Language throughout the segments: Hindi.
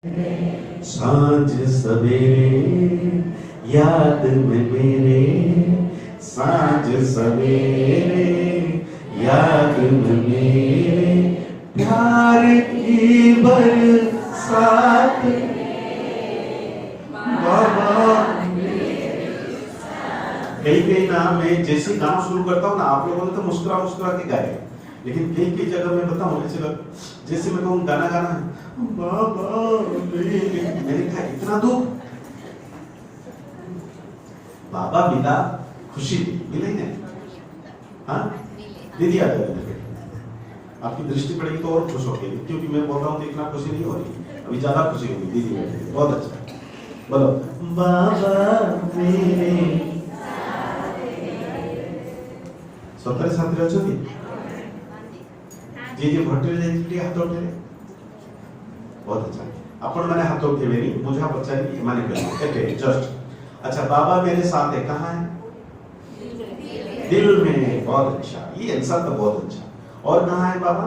सांझ सवेरे याद में मेरे, सांझ सवेरे याद में मेरे, प्यार की बरसात बाबा। कई ना मैं जैसे गाना शुरू करता हूँ ना, आप लोगों ने तो मुस्कुरा मुस्कुरा के गाए, लेकिन कई जगह मैं बताऊँ जैसे मैं कहूँ गाना गाना है बाबा मैंने कहा इतना दुख, बाबा मिला खुशी मिले ही नहीं। हाँ दीदी आ जाएगी, आपकी दृष्टि पड़ेगी तो और खुश होगी, क्योंकि मैं बोल रहा हूँ तो इतना खुशी नहीं हो रही, अभी ज्यादा खुशी होगी। दीदी बैठे बहुत अच्छा, बोलो बाबा मेरे सतरे साथी अच्छी जी जी भट्टे हाथ उठे बहुत अच्छा, अपन मैंने हाथ उठे मेरी मुझे पचारी माने कर जस्ट अच्छा। बाबा मेरे साथ है, कहाँ है? दिल में। बहुत अच्छा, ये आंसर तो बहुत अच्छा। और कहाँ है बाबा?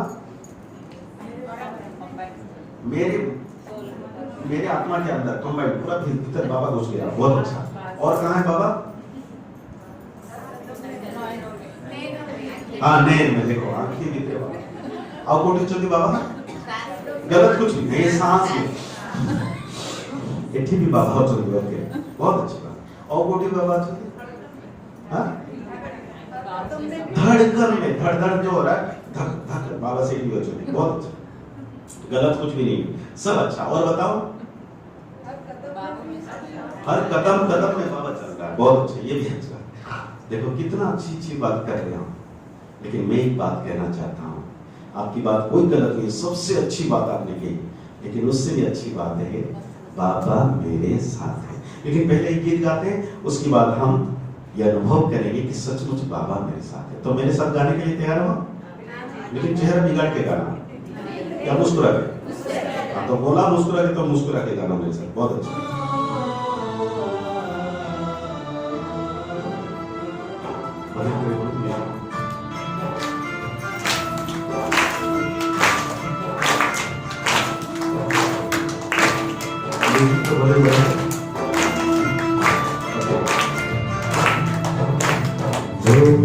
मेरे आत्मा के अंदर, तो मैं पूरा भीतर बाबा घुस गया। बहुत अच्छा। और कहाँ है बाबा? हाँ नैन में, देखो आंखें भी थे बाबा। और कोटी चलती बाबा गलत कुछ नहीं, ये सांस में एठी भी बाबा चलती। ओके बहुत अच्छी बात। और कोटी बाबा चलती हाँ धड़कन में, धड़ जो हो रहा है धक धक बाबा से भी चलती। बहुत अच्छा, गलत कुछ भी नहीं, सब अच्छा। और बताओ हर कदम कदम में बाबा चल रहा है। बहुत अच्छा, ये भी अच्छा। देखो कितना अच्छी बात कर रहे हो, लेकिन मैं एक बात कहना चाहता हूँ, आपकी बात कोई गलत नहीं, सबसे अच्छी बात आपने कही, लेकिन उससे भी अच्छी बात है बाबा मेरे साथ है। लेकिन पहले एक गीत गाते हैं, उसके बाद हम यह अनुभव करेंगे कि सचमुच बाबा मेरे साथ है। तो मेरे साथ गाने के लिए तैयार हो? लेकिन चेहरा बिगाड़ के गाना या मुस्कुरा के? हाँ तो बोला मुस्कुरा के, तो मुस्कुरा के गाना मेरे साथ। बहुत अच्छा।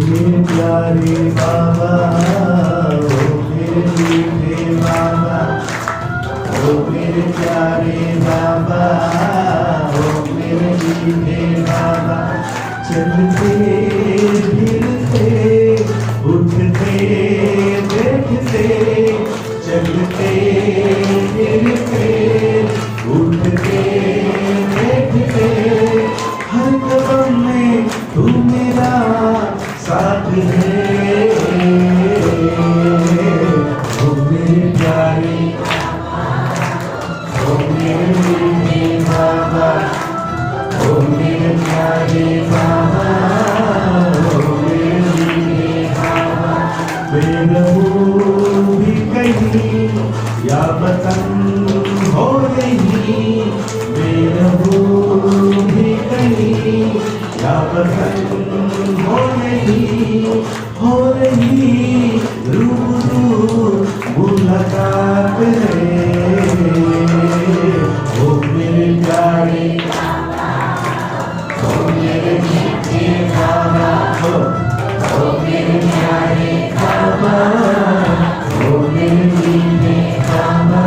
मेरे प्यारे बाबा, ओ मेरे मीठे बाबा, ओ मेरे प्यारे बाबा, ओ मेरे मीठे बाबा, चलते फिरते उठते बैठते, चलते फिरते उठते बैठते, हर कदम में तू मेरा साथ है। ओ मेरे प्यारे, ओ मेरे मीठे बाबा, ओ मेरे प्यारे बाबा, ओ मेरे मीठे बाबा, मैं रहूं भी कहीं या वतन हो रही, मैं रहूं भी कहीं या वतन हो रही रूबरू मुलाकात है। ओ मेरे प्यारे, ओ मेरे मीठे बाबा, ओ मेरे प्यारे बाबा, ओ मेरे मीठे बाबा।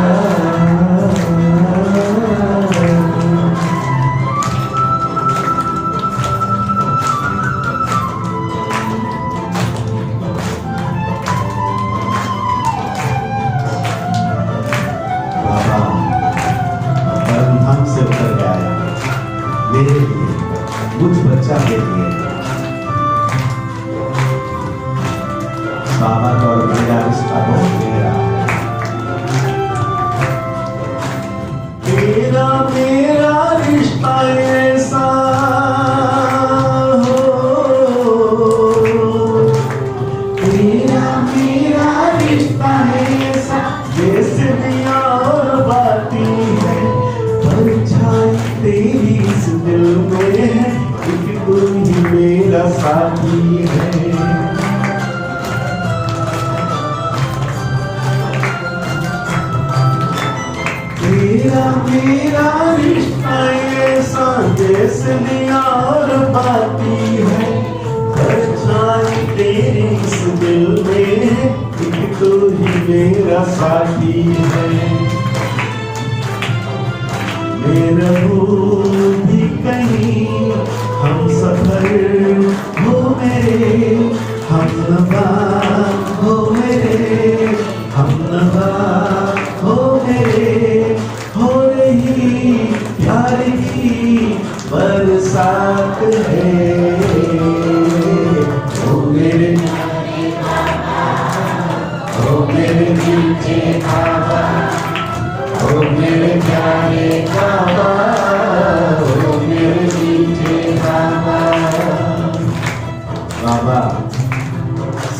मेरे लिए मुझ बच्चा के लिए बाबा का और मेरा रिश्ता बहुत गहरा है। मेरा रिश्ता ऐसा हो, मेरा रिश्ता ऐसा जैसे दिया और बाती है, परछाई तेरी इस दिल में है, एक तू ही मेरा साथी है। तेरा मेरा रिश्ता ऐसा जैसे और बाती है, परछाई तेरी इस दिल में, एक तू ही मेरा साथी है। मैं रहूं भी कहीं, हम सफर हो मेरे, हम नवा हो मेरे, हम नवा हो मेरे, हो रही प्यार की बरसात है। ओ मेरे ओ मेरे मीठे बाबा, ओ मेरे प्यारे बाबा, ओ मेरे मीठे बाबा। बाबा,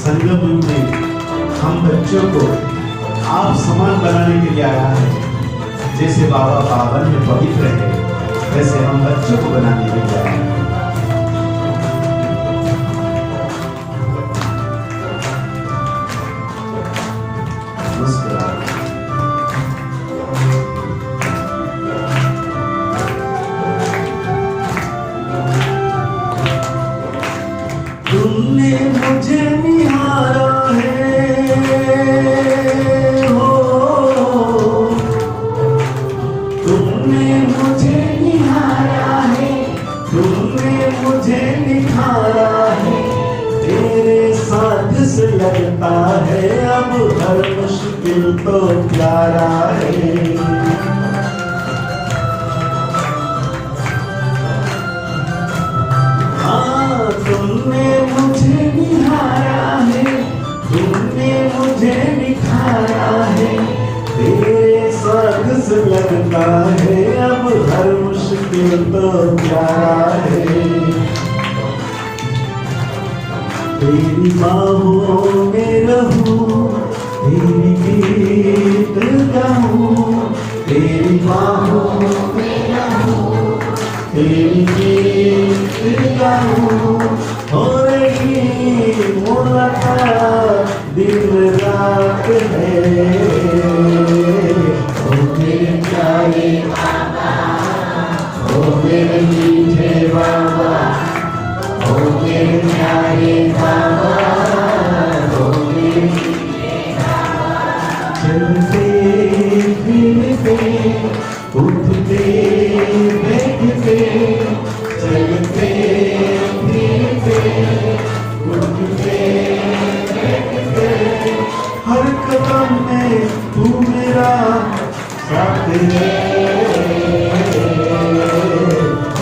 संगम में हम बच्चों को आप समान बनाने के लिए आया है। जैसे बाबा पावन में पवित्र है, वैसे हम बच्चों को बनाने के लिए आए हैं। तुमने मुझे निहारा है, हो तुमने मुझे निहारा है, तुमने मुझे निखारा है। तेरे साथ से लगता है अब हर मुश्किल तो प्यारा है। तुमने मुझे निहारा है, तुमने मुझे निखारा है। तेरे साथ से लगता है अब हर मुश्किल तो प्यारा है। तेरी बाहों में रहूं, तेरी गीत गाऊं, तेरी बाहों में रहूं, तेरी गीत गाऊं। हो रही मुलाकात दिन रात है। ओ मेरे प्यारे बाबा, ओ मेरे मीठे बाबा, ओ मेरे प्यारे बाबा, ओ मेरे मीठे बाबा। चलते फिरते उठते बैठते, चलते फिरते उठते बैठते, हर कदम में तू मेरा साथ है।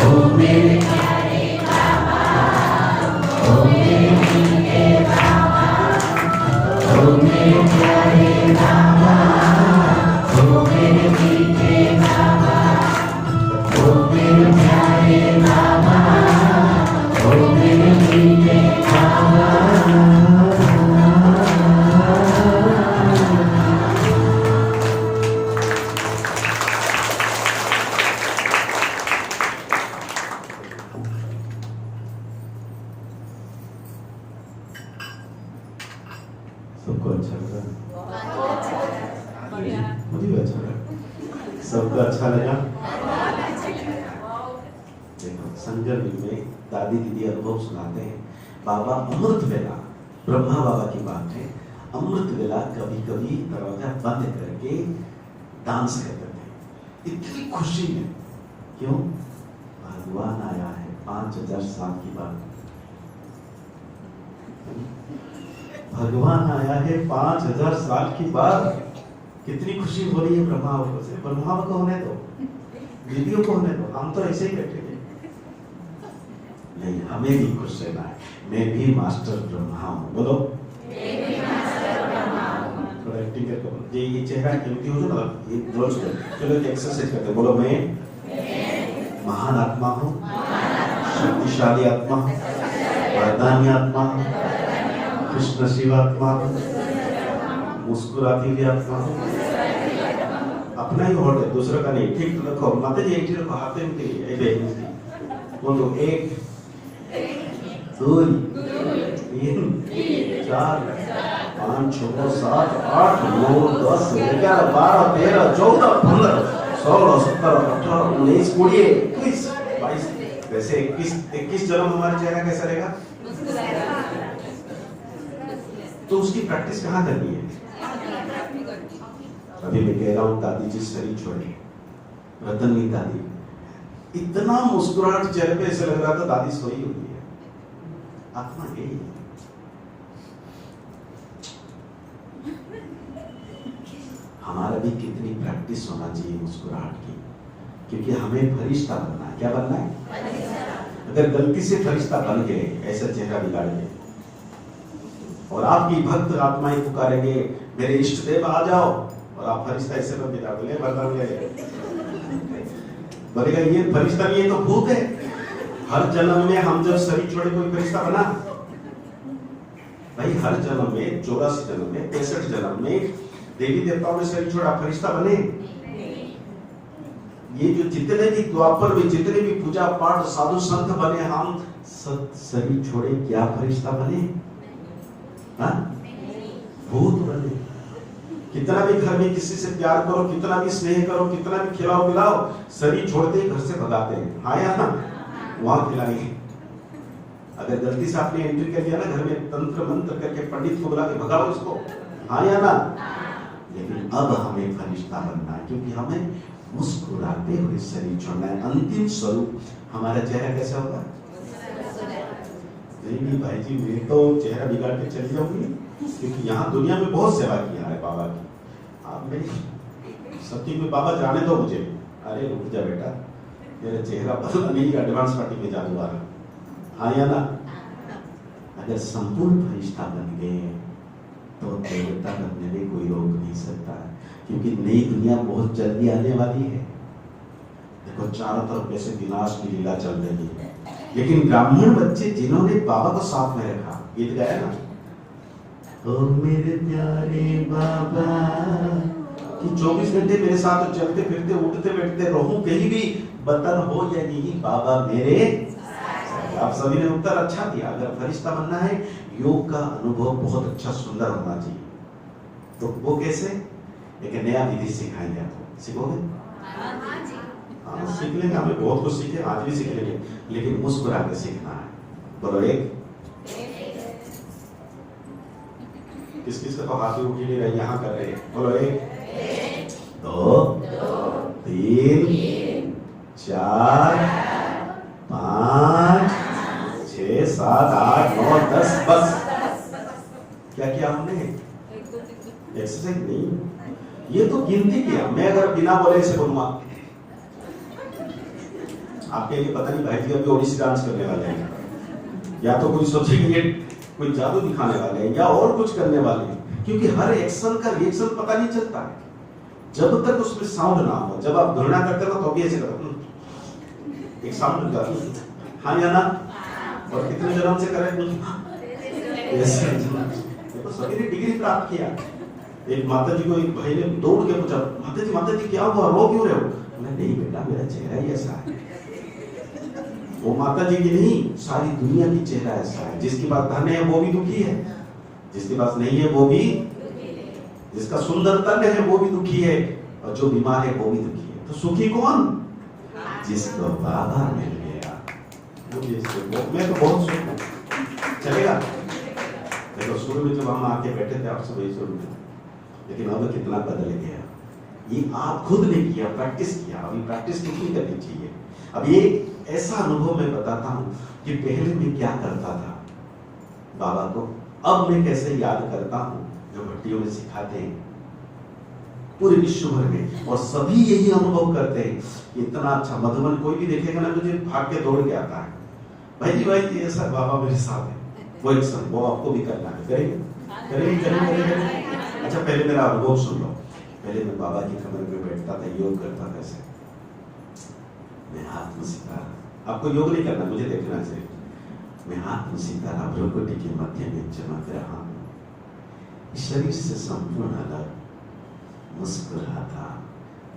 ओ मेरे प्यारे बाबा, ओ मेरे मीठे बाबा, ओ मेरे प्यारे बाबा, ओ मेरे मीठे बाबा, ओ मेरे प्यारे बाबा, ओ मेरे मीठे बाबा। सबको अच्छा लगा? मुझे भी अच्छा लगा। सबको अच्छा लगा? देखो, संगम में दादी दीदी अनुभव सुनाते हैं। बाबा अमृत वेला, ब्रह्मा बाबा की बात है। अमृत वेला कभी कभी दरवाजा बंद करके डांस करते थे, इतनी खुशी में। क्यों? भगवान आया है 5000 साल की बात। भगवान आया है 5000 साल की बाद। कितनी खुशी हो रही है ब्रह्मा बाबा से। ब्रह्मा बाबा को होने दो, दीदियों को होने दो, हम तो ऐसे ही करते थे। नहीं, हमें भी खुश रहना है। मैं भी मास्टर ब्रह्मा हूँ। बोलो, थोड़ा एक्टिंग करके बोलो। ये चेहरा कीमती हो ना, ये रोज चलो एक्सरसाइज करते। बोलो, मैं महान आत्मा हूँ, शक्तिशाली आत्मा हूँ, वरदानी आत्मा हूँ, कृष्ण शिव आत्मा हूँ, मुस्कुराती हुई आत्मा हूँ। अपना ही होल्ड है, दूसरा का नहीं। ठीक रखो, माता जी ठीक रखो, हाथ में के बोलो। 1 2 3 4 5 6 7 8 9 10 11 12 13 14 15 16, 17, 18, 19, 20, 21, 22, वैसे 21 जन्म हमारा चेहरा कैसा रहेगा? तो उसकी प्रैक्टिस कहाँ करनी है? अभी मैं कह रहा हूँ दादी जी शरीर छोड़े, रतन की दादी, इतना मुस्कुराहट चेहरे पे ऐसे लग रहा था दादी सोई हुई है, आत्मा गई। हमारा भी कितनी प्रैक्टिस होना चाहिए मुस्कुराहट की, क्योंकि हमें फरिश्ता बनना है। क्या बनना है? अगर गलती से फरिश्ता बन गए, ऐसा चेहरा बिगाड़ गए, और आपकी भक्त आत्माएं पुकारेंगे मेरे इष्ट देव आ जाओ, और आप फरिश्ता ऐसे बन के बोले बदल गए, बोलेगा ये फरिश्ता नहीं, ये तो भूत है। हर जन्म में हम जब शरीर छोड़े कोई फरिश्ता बना भाई? हर जन्म में 84 जन्म में 63 जन्म में देवी देवताओं ने शरीर छोड़ा, फरिश्ता बने? ये जो जितने भी द्वापर में जितने भी पूजा पाठ साधु संत बने, हम शरीर छोड़े क्या फरिश्ता बने? भूत बने। कितना भी घर में किसी से प्यार करो, कितना भी स्नेह करो, कितना भी खिलाओ पिलाओ, शरीर छोड़ते ही घर से भगाते हैं। हाँ या ना? वहां खिलाएंगे। अगर गलती से आपने एंट्री कर दिया ना घर में, तंत्र मंत्र करके पंडित को बुला के भगाओ इसको। हाँ या ना? लेकिन अब हमें फरिश्ता बनना है, क्योंकि हमें मुस्कुराते हुए शरीर छोड़ना है। अंतिम स्वरूप हमारा चेहरा कैसा होगा? नहीं भाई जी, मैं तो चेहरा बिगाड़ के चली जाऊंगी, क्योंकि यहाँ दुनिया में बहुत सेवा किया है बाबा की। आप मेरी सत्य में बाबा जाने दो मुझे। अरे रुक जा बेटा, मेरा चेहरा बदला नहीं, एडवांस पार्टी में जाने वाला। हाँ या ना? अगर संपूर्ण फरिश्ता बन गए तो देवता बनने में कोई रोक नहीं सकता, क्योंकि नई दुनिया बहुत जल्दी आने वाली है। देखो चारों तरफ कैसे विनाश की लीला चल रही है, लेकिन ब्राह्मण बच्चे जिन्होंने बाबा को साथ में रखा, गीत गाया ना, ओ मेरे प्यारे बाबा, कि 24 घंटे मेरे साथ चलते फिरते उठते बैठते रहूं, कहीं भी बतन हो या नहीं, बाबा मेरे। आप सभी ने उत्तर अच्छा दिया। अगर फरिश्ता बनना है, योग का अनुभव बहुत अच्छा सुंदर होना चाहिए। तो वो कैसे? एक नया विधि सिखाएंगे आपको। सीखोगे? हाँ सीख लेंगे, हमें बहुत कुछ सीखे, आज भी सीख लेंगे, लेकिन मुस्कुरा के सीखना है। बोलो एक। किस किस का तो हाथ उठ नहीं रहे, यहाँ कर रहे। बोलो एक, दो, 3, 4, 5, 6, 7, 8, 9, 10, बस। क्या किया हमने? एक्सरसाइज नहीं, ये तो गिनती किया। मैं अगर बिना बोले इसे बोलूंगा, आपके लिए पता नहीं भाई जी अभी ओडिसी डांस करने वाले हैं, या तो कोई सोचेंगे कोई जादू दिखाने वाले हैं, या और कुछ करने वाले हैं, क्योंकि हर एक्शन का रिएक्शन पता नहीं चलता है जब तक उसमें साउंड ना हो। जब आप घृणा करते हो तो भी ऐसे करो, एक साउंड मिल जाता है। हाँ या ना? और कितने जन्म से करें? तो सभी ने डिग्री प्राप्त किया। एक माता जी को एक भाई ने दौड़ के पूछा, माता जी क्या हुआ, रो क्यों रहे हो? नहीं बेटा, मेरा चेहरा ही ऐसा है। वो माता जी की नहीं, सारी दुनिया की चेहरा ऐसा है। जिसके पास धन है वो भी दुखी है, जिसके पास नहीं है वो भी, जिसका सुंदर तन है वो भी दुखी है, और जो बीमार है वो भी दुखी है। तो सुखी कौन? जिसको बाबा मिल गया। मैं तो बहुत सुख हूँ, चलेगा? देखो शुरू में जब हम आके बैठे थे आपसे वही शुरू में, लेकिन अब कितना बदल गया। ये आप खुद ने किया, प्रैक्टिस किया। अभी प्रैक्टिस कितनी करनी चाहिए? अब ये ऐसा अनुभव मैं बताता हूँ कि पहले मैं क्या करता था बाबा को, अब मैं कैसे याद करता हूँ, जो भट्टियों में सिखाते हैं पूरे विश्व भर में, और सभी यही अनुभव करते हैं। इतना अच्छा मधुबन कोई भी देखेगा ना, मुझे भाग के दौड़ के आता है, भाई जी ये सब बाबा मेरे साथ है। वो एक सब वो आपको भी करना है, करेंगे। अच्छा पहले मेरा अनुभव सुन लो। पहले मैं बाबा की कमरे में बैठता था, योग करता था ऐसे, मैं हाथ में सितारा, आपको योग नहीं करना, मुझे देखना चाहिए। मैं हाथ में सितारा भ्रुकुटी के मध्य में चमक रहा हूँ, शरीर से संपूर्ण अलग, मुस्कुराता,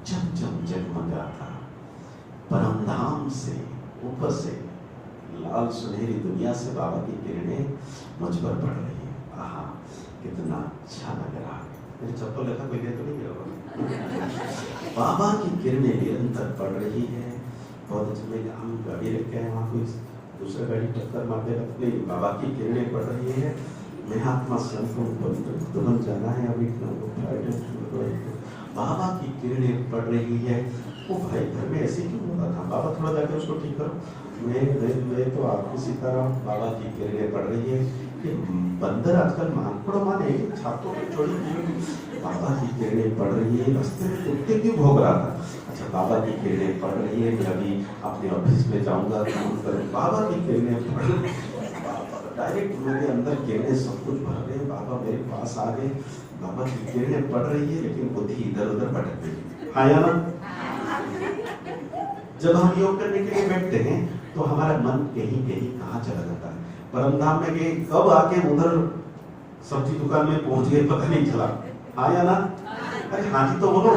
चमचम जगमगाता, परम धाम से ऊपर से लाल सुनहरी दुनिया से बाबा की किरणें मुझ पर पड़ रही है। आहा कितना अच्छा लग रहा है। मेरी चप्पल रखा कोई दे तो नहीं गया। बाबा की किरणें निरंतर पड़ रही है। बहुत अच्छा, में हम गाड़ी रख के आए, वहाँ कोई दूसरा गाड़ी टक्कर मार देगा तो नहीं, बाबा की किरणें पड़ रही है। मैं आत्मा संतों तुरंत जाना है अभी, बाबा की किरणें पड़ रही है। वो भाई घर में ऐसे क्यों होता था, बाबा थोड़ा जाके उसको ठीक करो। मैं तो आपको सिखा रहा हूँ, बाबा की किरणें पड़ रही है। कि बंदर आजकल मानकड़ों माने छातों की चोरी की, बाबा की किरणें पड़ रही है। रास्ते में कुत्ते क्यों भौंक रहा था, अच्छा बाबा की किरणें पड़ रही है। मैं अभी अपने ऑफिस में जाऊंगा, काम करूँ, बाबा की किरणें पड़ रही है। डायरेक्ट मेरे अंदर किरणें सब कुछ भर रहे, बाबा मेरे पास आ गए, बाबा की किरणें पड़ रही है, लेकिन बुद्धि इधर उधर भटक गई। हाँ या ना? जब हम योग करने के लिए बैठते हैं तो हमारा मन कहीं कहीं कहाँ चला जाता है। परमधाम में गए, कब आके उधर सब्जी दुकान में पहुंच गए पता नहीं चला। हाँ या ना? अरे हाँ जी तो बोलो।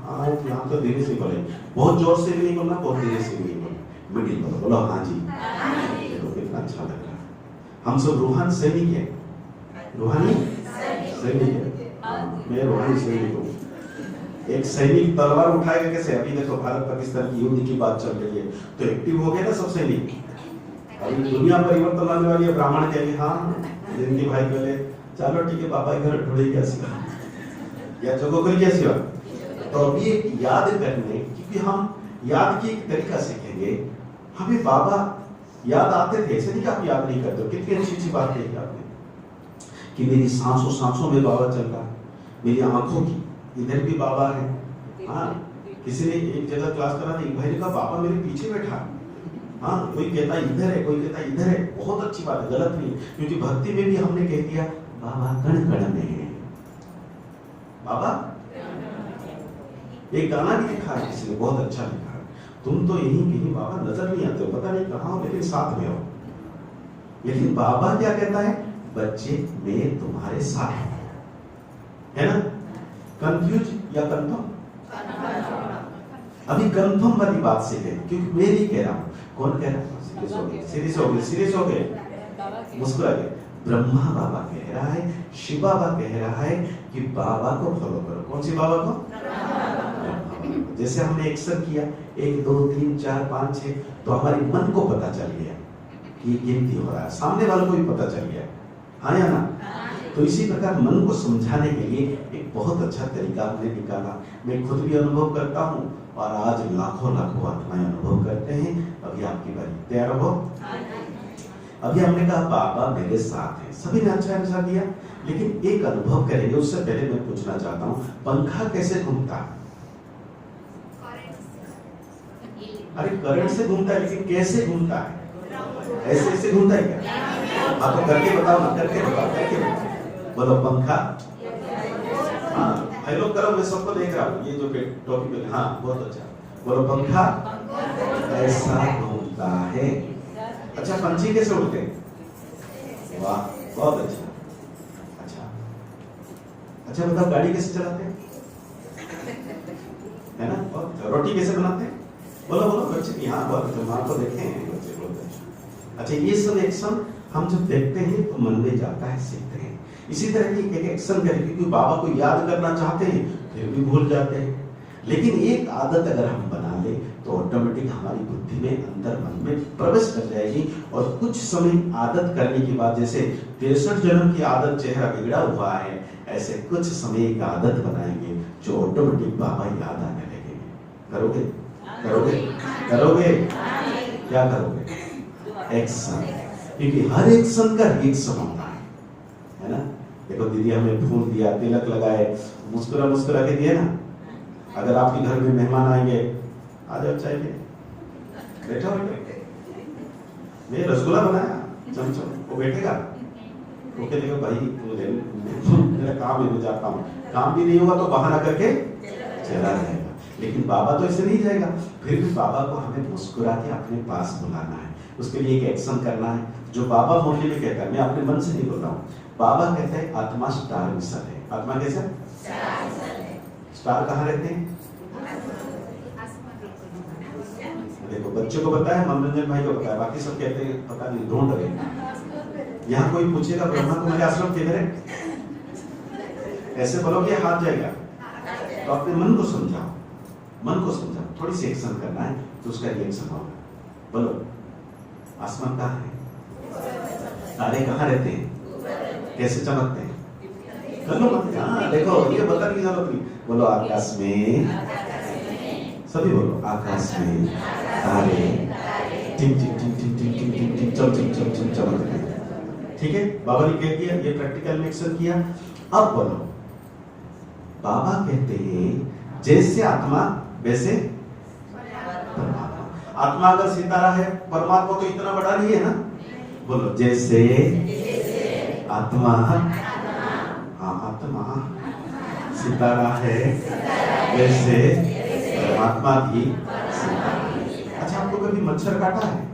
हाँ यहाँ तो धीरे से बोले, बहुत जोर से भी नहीं बोलना, बहुत धीरे से भी नहीं बोलना, मिडिल बोलो। बोलो हाँ जी। कितना अच्छा लग रहा है। हम सब रूहानी सैनिक है, रूहानी सैनिक है। मैं रूहानी सैनिक हूँ। एक सैनिक तलवार उठाएगा कैसे? अभी देखो भारत पाकिस्तान की युद्ध की बात चल रही है, तो एक्टिव हो गए ना सब सैनिक। अभी दुनिया परिवर्तन लाने वाली है। ब्राह्मण कहेंगे हाँ जिंदगी भाई पहले चलो ठीक है, बाबा घर ढूंढे क्या सिवा या जगह कर क्या सिवा। तो अभी एक याद करने, क्योंकि हम याद की एक तरीका सीखेंगे। हमें बाबा याद आते थे, ऐसे नहीं कि आप याद नहीं करते हो। कितनी अच्छी अच्छी बात कही आपने कि मेरी सांसों सांसों में बाबा चल रहा है, मेरी आंखों की इधर भी बाबा है। हाँ किसी ने एक जगह क्लास करा था, एक भाई ने कहा बाबा मेरे पीछे बैठा। हाँ कोई कहता इधर है, कोई कहता इधर है। बहुत अच्छी बात है, गलत नहीं, क्योंकि भक्ति में भी हमने कह दिया बाबा कण कण में है। बाबा एक गाना भी लिखा है किसी ने, बहुत अच्छा लिखा है, तुम तो यहीं कहीं बाबा नजर नहीं आते हो, पता नहीं कहाँ हो, लेकिन साथ में हो। लेकिन बाबा क्या कहता है, बच्चे मैं तुम्हारे साथ है ना। कंफ्यूज या कंफर्म? अभी कंफर्म वाली बात से है, क्योंकि मैं नहीं कह रहा हूं। कौन कह रहा है? सीरियस हो गए, सीरियस हो गए, सीरियस हो गए, मुस्कुरा गए। ब्रह्मा बाबा कह रहा है, शिव बाबा कह रहा है कि बाबा को फॉलो करो। कौन सी बाबा को? जैसे हमने एक्शन किया 1 2 3 4 5 6, तो हमारे मन को पता चल गया कि गिनती हो रहा है, सामने वालों को भी पता चल गया। हाँ या ना? तो इसी प्रकार मन को समझाने के लिए एक बहुत अच्छा तरीका हमने निकाला। मैं खुद भी अनुभव करता हूँ और आज लाखों लाखों आत्माएं अनुभव करते हैं। अभी आपकी बारी, तैयार हो? अभी हमने कहा बाबा मेरे साथ है, सभी ने अच्छा आंसर दिया, लेकिन एक अनुभव करेंगे उससे पहले मैं पूछना चाहता हूँ, पंखा कैसे घूमता है? अरे करंट से घूमता है, लेकिन कैसे घूमता है? ऐसे ऐसे घूमता है क्या? हाँ तो करके बताओ ना, करके बताओ, करके बताओ। बोलो पंखा। हाँ हेलो करो, मैं सबको देख रहा हूँ, ये जो टॉपिक है। हाँ बहुत अच्छा, बोलो पंखा ऐसा घूमता है। अच्छा पंछी कैसे उड़ते हैं? वाह बहुत अच्छा। अच्छा बताओ गाड़ी कैसे चलाते हैं? है ना? बहुत। रोटी कैसे बनाते हैं? बोलो बोलो बच्चे। हाँ बहुत अच्छा, माँ को देखे हैं बच्चे, बहुत अच्छा। अच्छा ये सब एक्शन हम जब देखते हैं तो मन में जाता है, सीखते हैं। इसी तरह की एक एक्शन करें, क्योंकि बाबा को याद करना चाहते हैं फिर भी भूल जाते हैं। लेकिन एक आदत अगर हम बना ले तो ऑटोमेटिक हमारी बुद्धि में, अंदर मन में प्रवेश कर जाएगी। और कुछ समय आदत करने के बाद, जैसे 63 जन्म की आदत चेहरा बिगड़ा हुआ है, ऐसे कुछ समय एक आदत बनाएंगे जो ऑटोमेटिक बाबा याद आने लगेंगे। करोगे? करोगे? करोगे? क्या करोगे? एक्शन। क्योंकि हर एक्शन का रिएक्शन होता है ना। देखो दीदी हमें फूल दिया, तिलक लगाए, मुस्कुरा मुस्कुरा के दिए ना। अगर आपके घर में मेहमान आएंगे, आ जाओ चाय पे, बैठो बैठो, मैं रसगुल्ला बनाया चमचम, वो बैठेगा, वो कहेगा भाई मेरा काम है, मैं जाता हूँ। काम भी नहीं होगा तो बहाना करके चला जाएगा। लेकिन बाबा तो ऐसे नहीं जाएगा, फिर भी बाबा को हमें मुस्कुरा के अपने पास बुलाना है। उसके लिए एक एक्शन करना है जो बाबा मुरली में कहता है, मैं अपने मन से नहीं बोल रहा हूँ। बाबा कहते हैं आत्मा स्टार मिसल है। आत्मा कैसे? स्टार कहाँ रहते हैं? देखो बच्चों को पता है, मनोरंजन भाई को पता है, बाकी सब कहते हैं पता नहीं, ढूंढ रहे हैं। यहाँ कोई पूछेगा ब्रह्मा तुम्हारे आश्रम किधर है? ऐसे बोलोगे हाथ जाएगा। तो अपने मन को समझाओ, मन को समझाओ, थोड़ी सी एक्शन करना है तो उसका रिएक्शन होगा। बोलो आसमान कहाँ है, तारे कहाँ रहते हैं, कैसे चमकते हैं, कर लो मत। हाँ देखो ये बताने की जरूरत नहीं। बोलो आकाश में, सभी बोलो आकाश में तारे टिम टिम टिम टिम टिम टिम टिम टिम चम चम चम चम चमकते हैं। ठीक है, बाबा ने कह दिया, ये प्रैक्टिकल में एक्शन किया। अब बोलो बाबा कहते हैं जैसे आत्मा वैसे परमात्मा। आत्मा अगर सितारा है, परमात्मा तो इतना बड़ा नहीं है ना। बोलो जैसे आत्मा, हाँ आत्मा सितारा है वैसे परमात्मा भी सितारा है। अच्छा आपको कभी मच्छर काटा है?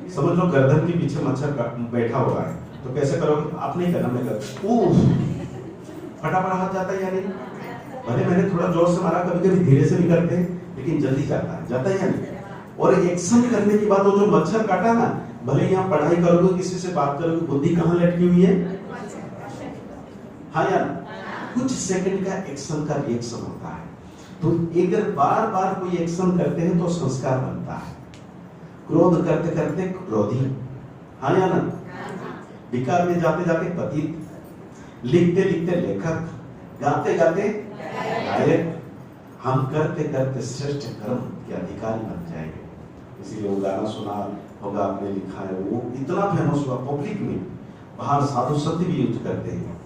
समझ लो गर्दन के पीछे मच्छर बैठा हुआ है, तो कैसे करोगे? आप नहीं करना, मैं कर फटाफट हाथ जाता है या नहीं? भले मैंने थोड़ा जोर से मारा, कभी कभी धीरे से भी करते हैं, लेकिन जल्दी जाता है या नहीं? और एक्शन करने के बाद वो जो मच्छर काटा ना, भले यहाँ पढ़ाई करोगे, किसी से बात करोगे, बुद्धि कहाँ लटकी हुई है? हाँ या कुछ सेकंड का एक्शन का रिएक्शन होता है। तो अगर बार बार कोई एक्शन करते हैं तो संस्कार बनता है। क्रोध करते करते क्रोधी, हाँ या ना? विकार में जाते जाते पतित, लिखते लिखते लेखक, गाते गाते गायक। हम करते करते श्रेष्ठ कर्म के अधिकारी बन जाएंगे। इसीलिए वो गाना सुना होगा आपने, लिखा है, वो इतना फेमस हुआ पब्लिक में। बाहर साधु संत भी यूज करते हैं,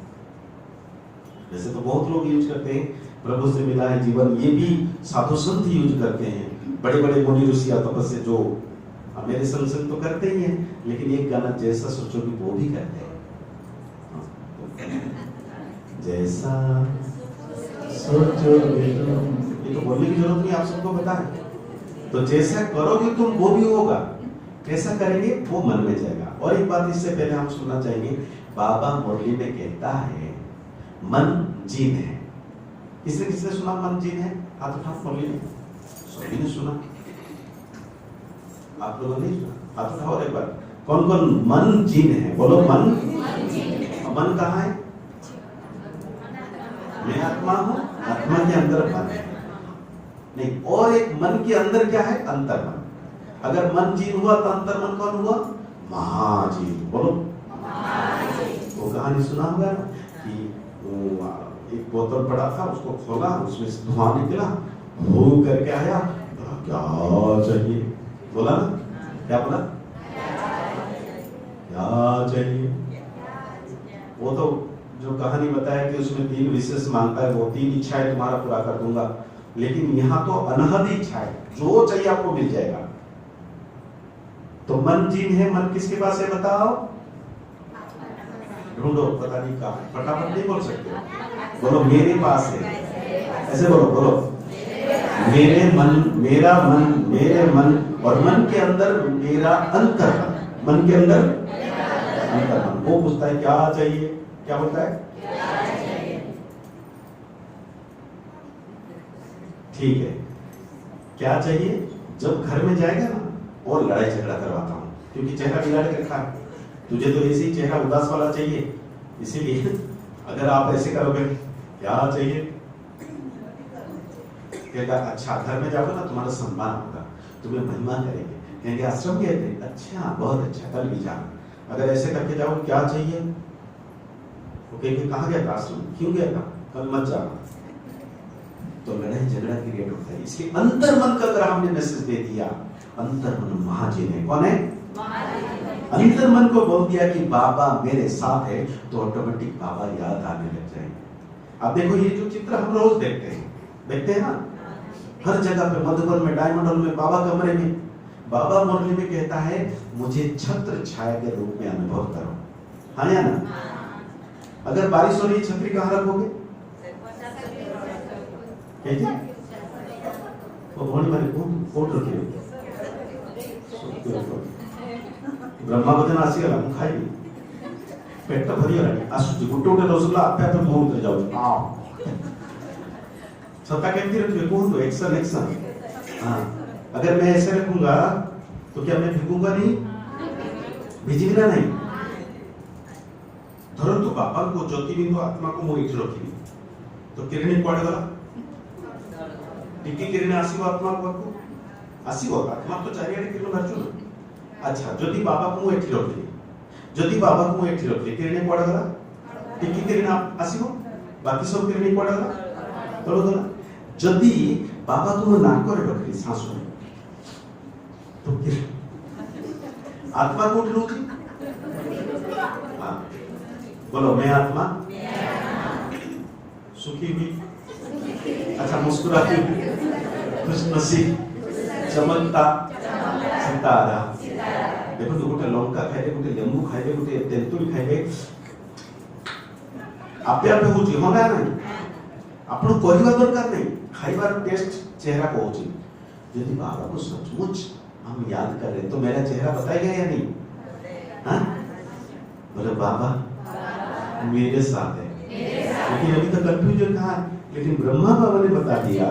वैसे तो बहुत लोग यूज करते हैं, प्रभु से मिला है जीवन, ये भी साधु संत यूज करते हैं। बड़े बड़े मुनि ऋषि तपस्या जो मेरे संग तो करते ही हैं, लेकिन एक गाना जैसा सोचोगे वो भी करते हैं। जैसा सोचोगे तुम, ये तो बोलने की जरूरत नहीं, आप सबको पता है। तो जैसा करोगे तुम वो भी होगा, कैसा करेंगे वो मन में जाएगा। और एक बात इससे पहले हम सुनना चाहेंगे, बाबा मुरली में कहता है मन जीन है। किसने किसने सुना मन जीन है? हाथ उठाओ। मुरली में सभी ने सुना, आप लोगों ने सुना? हाथ उठाओ एक बार। कौन कौन मन जीन है? बोलो मन। मन कहाँ है? मैं आत्मा हूँ, आत्मा के अंदर मन है नहीं। और एक मन के अंदर क्या है? अंतर मन। अगर मन जीन हुआ तो अंतर मन कौन हुआ? महाजीन। बोलो वो कहानी सुना होगा ना कि एक बोतल पड़ा था, उसको खोला, उसमें से धुआं निकला, हो करके आया, क्या चाहिए? बोला ना, क्या बोला? क्या चाहिए? वो तो जो कहानी बताया कि उसमें 3 विशेष मांगता है, वो 3 इच्छाएं तुम्हारा पूरा कर दूंगा। लेकिन यहाँ तो अनहद इच्छा है, जो चाहिए आपको मिल जाएगा। तो मन जीन है। मन किसके पास है बताओ? ढूंढो, पता नहीं कहाँ है, फटाफट नहीं बोल सकते। बोलो मेरे पास है, ऐसे बोलो। बोलो मेरे मन, मेरा मन, मेरे मन, और मन के अंदर मेरा अंतर मन। मन के अंदर अंतर मन। वो पूछता है क्या चाहिए? क्या बोलता है? ठीक है, क्या चाहिए? जब घर में जाएगा ना, और लड़ाई झगड़ा करवाता हूँ, क्योंकि चेहरा बिगाड़ के रखा है। तुझे तो ऐसे ही चेहरा उदास वाला चाहिए, इसीलिए अगर आप ऐसे करोगे क्या चाहिए, कहेगा अच्छा, घर में जाओगे ना तुम्हारा सम्मान होगा, तुम्हें महिमा करेंगे, कहेंगे आश्रम गए थे, अच्छा बहुत अच्छा, कल भी जाना। अगर ऐसे करके जाओ क्या चाहिए, वो कहेंगे कहाँ गया था आश्रम, क्यों गया था, कल मत जाना। तो लड़ाई झगड़ा क्रिएट होता है। इसके अंतर मन का अगर हमने मैसेज दे दिया, अंतर मन महाजीन है। कौन है? अंतर मन को बोल दिया कि बाबा मेरे साथ है, तो ऑटोमेटिक बाबा याद आने लग जाएंगे। अब देखो ये जो चित्र हम रोज देखते हैं ना, हर जगह पे, मधुबन में, डायमंड हॉल में, बाबा कमरे में, बाबा मुरली में कहता है मुझे छत्र छाया के रूप में अनुभव करो। हाँ या ना? अगर बारिश हो रही, छतरी कहाँ रखोगे? वो भोली मारे कोट रखे ब्रह्मा बदन आसीगला मु खाइबी पेट भरी गला आसुची गुटे गुटे रसगुल्ला आपे आपे मुंह उतरे जाउची छता केमती रखिए कहूँ एक्शन। हाँ, अगर मैं ऐसे रखूंगा तो क्या मैं भिगूंगा नहीं? भिजेगा नहीं? ଧରନ୍ତୁ ବାପାଙ୍କୁ ଜ୍ୟୋତି ବିନ୍ଦୁ ଆତ୍ମାକୁ ମୁଁ ଏଠି ରଖିବି ତ କିରଣୀ କୁଆଡେ ଗଲା? ଟିକେ କିରଣୀ ଆସିବ ଆତ୍ମା ପାଖକୁ, ଆସିବ। ଆତ୍ମା ତ ଚାରିଆଡେ କିରଣ ବାହାରୁଛୁ ନା। ଆଚ୍ଛା, ଯଦି ବାବାକୁ ମୁଁ ଏଠି ରଖିଲି, ଯଦି ବାବାକୁ ମୁଁ ଏଠି ରଖିଲି, କିରଣୀ କୁଆଡେ ଗଲା? ଟିକେ କିରଣ ଆସିବ, ବାକି ସବୁ କିରଣୀ କୁଆଡେ ଗଲା? ତଳୁ ଗଲା। ଯଦି ବାବାକୁ ମୁଁ ନାକରେ ରଖିଲି ଶ୍ୱାସରେ, तो आत्मा को उठी बोलो मैं आत्मा सुखी हुई, अच्छा मुस्कुराती हुई, खुशनसीब, चमकता सितारा। देखो तो गोटे लंका खाइबे, गोटे लेंबू खाइबे, गोटे तेंतुली खाइबे, आपे आपे होची हो ना नहीं आपण कहवा दरकार नहीं, खाइबार टेस्ट चेहरा को होची। यदि बाबा को सचमुच हम याद कर रहे तो मेरा चेहरा बताएगा या नहीं? हाँ? बोले बाबा मेरे साथ है, लेकिन अभी तो कंफ्यूजन था। लेकिन ब्रह्मा बाबा ने बता दिया,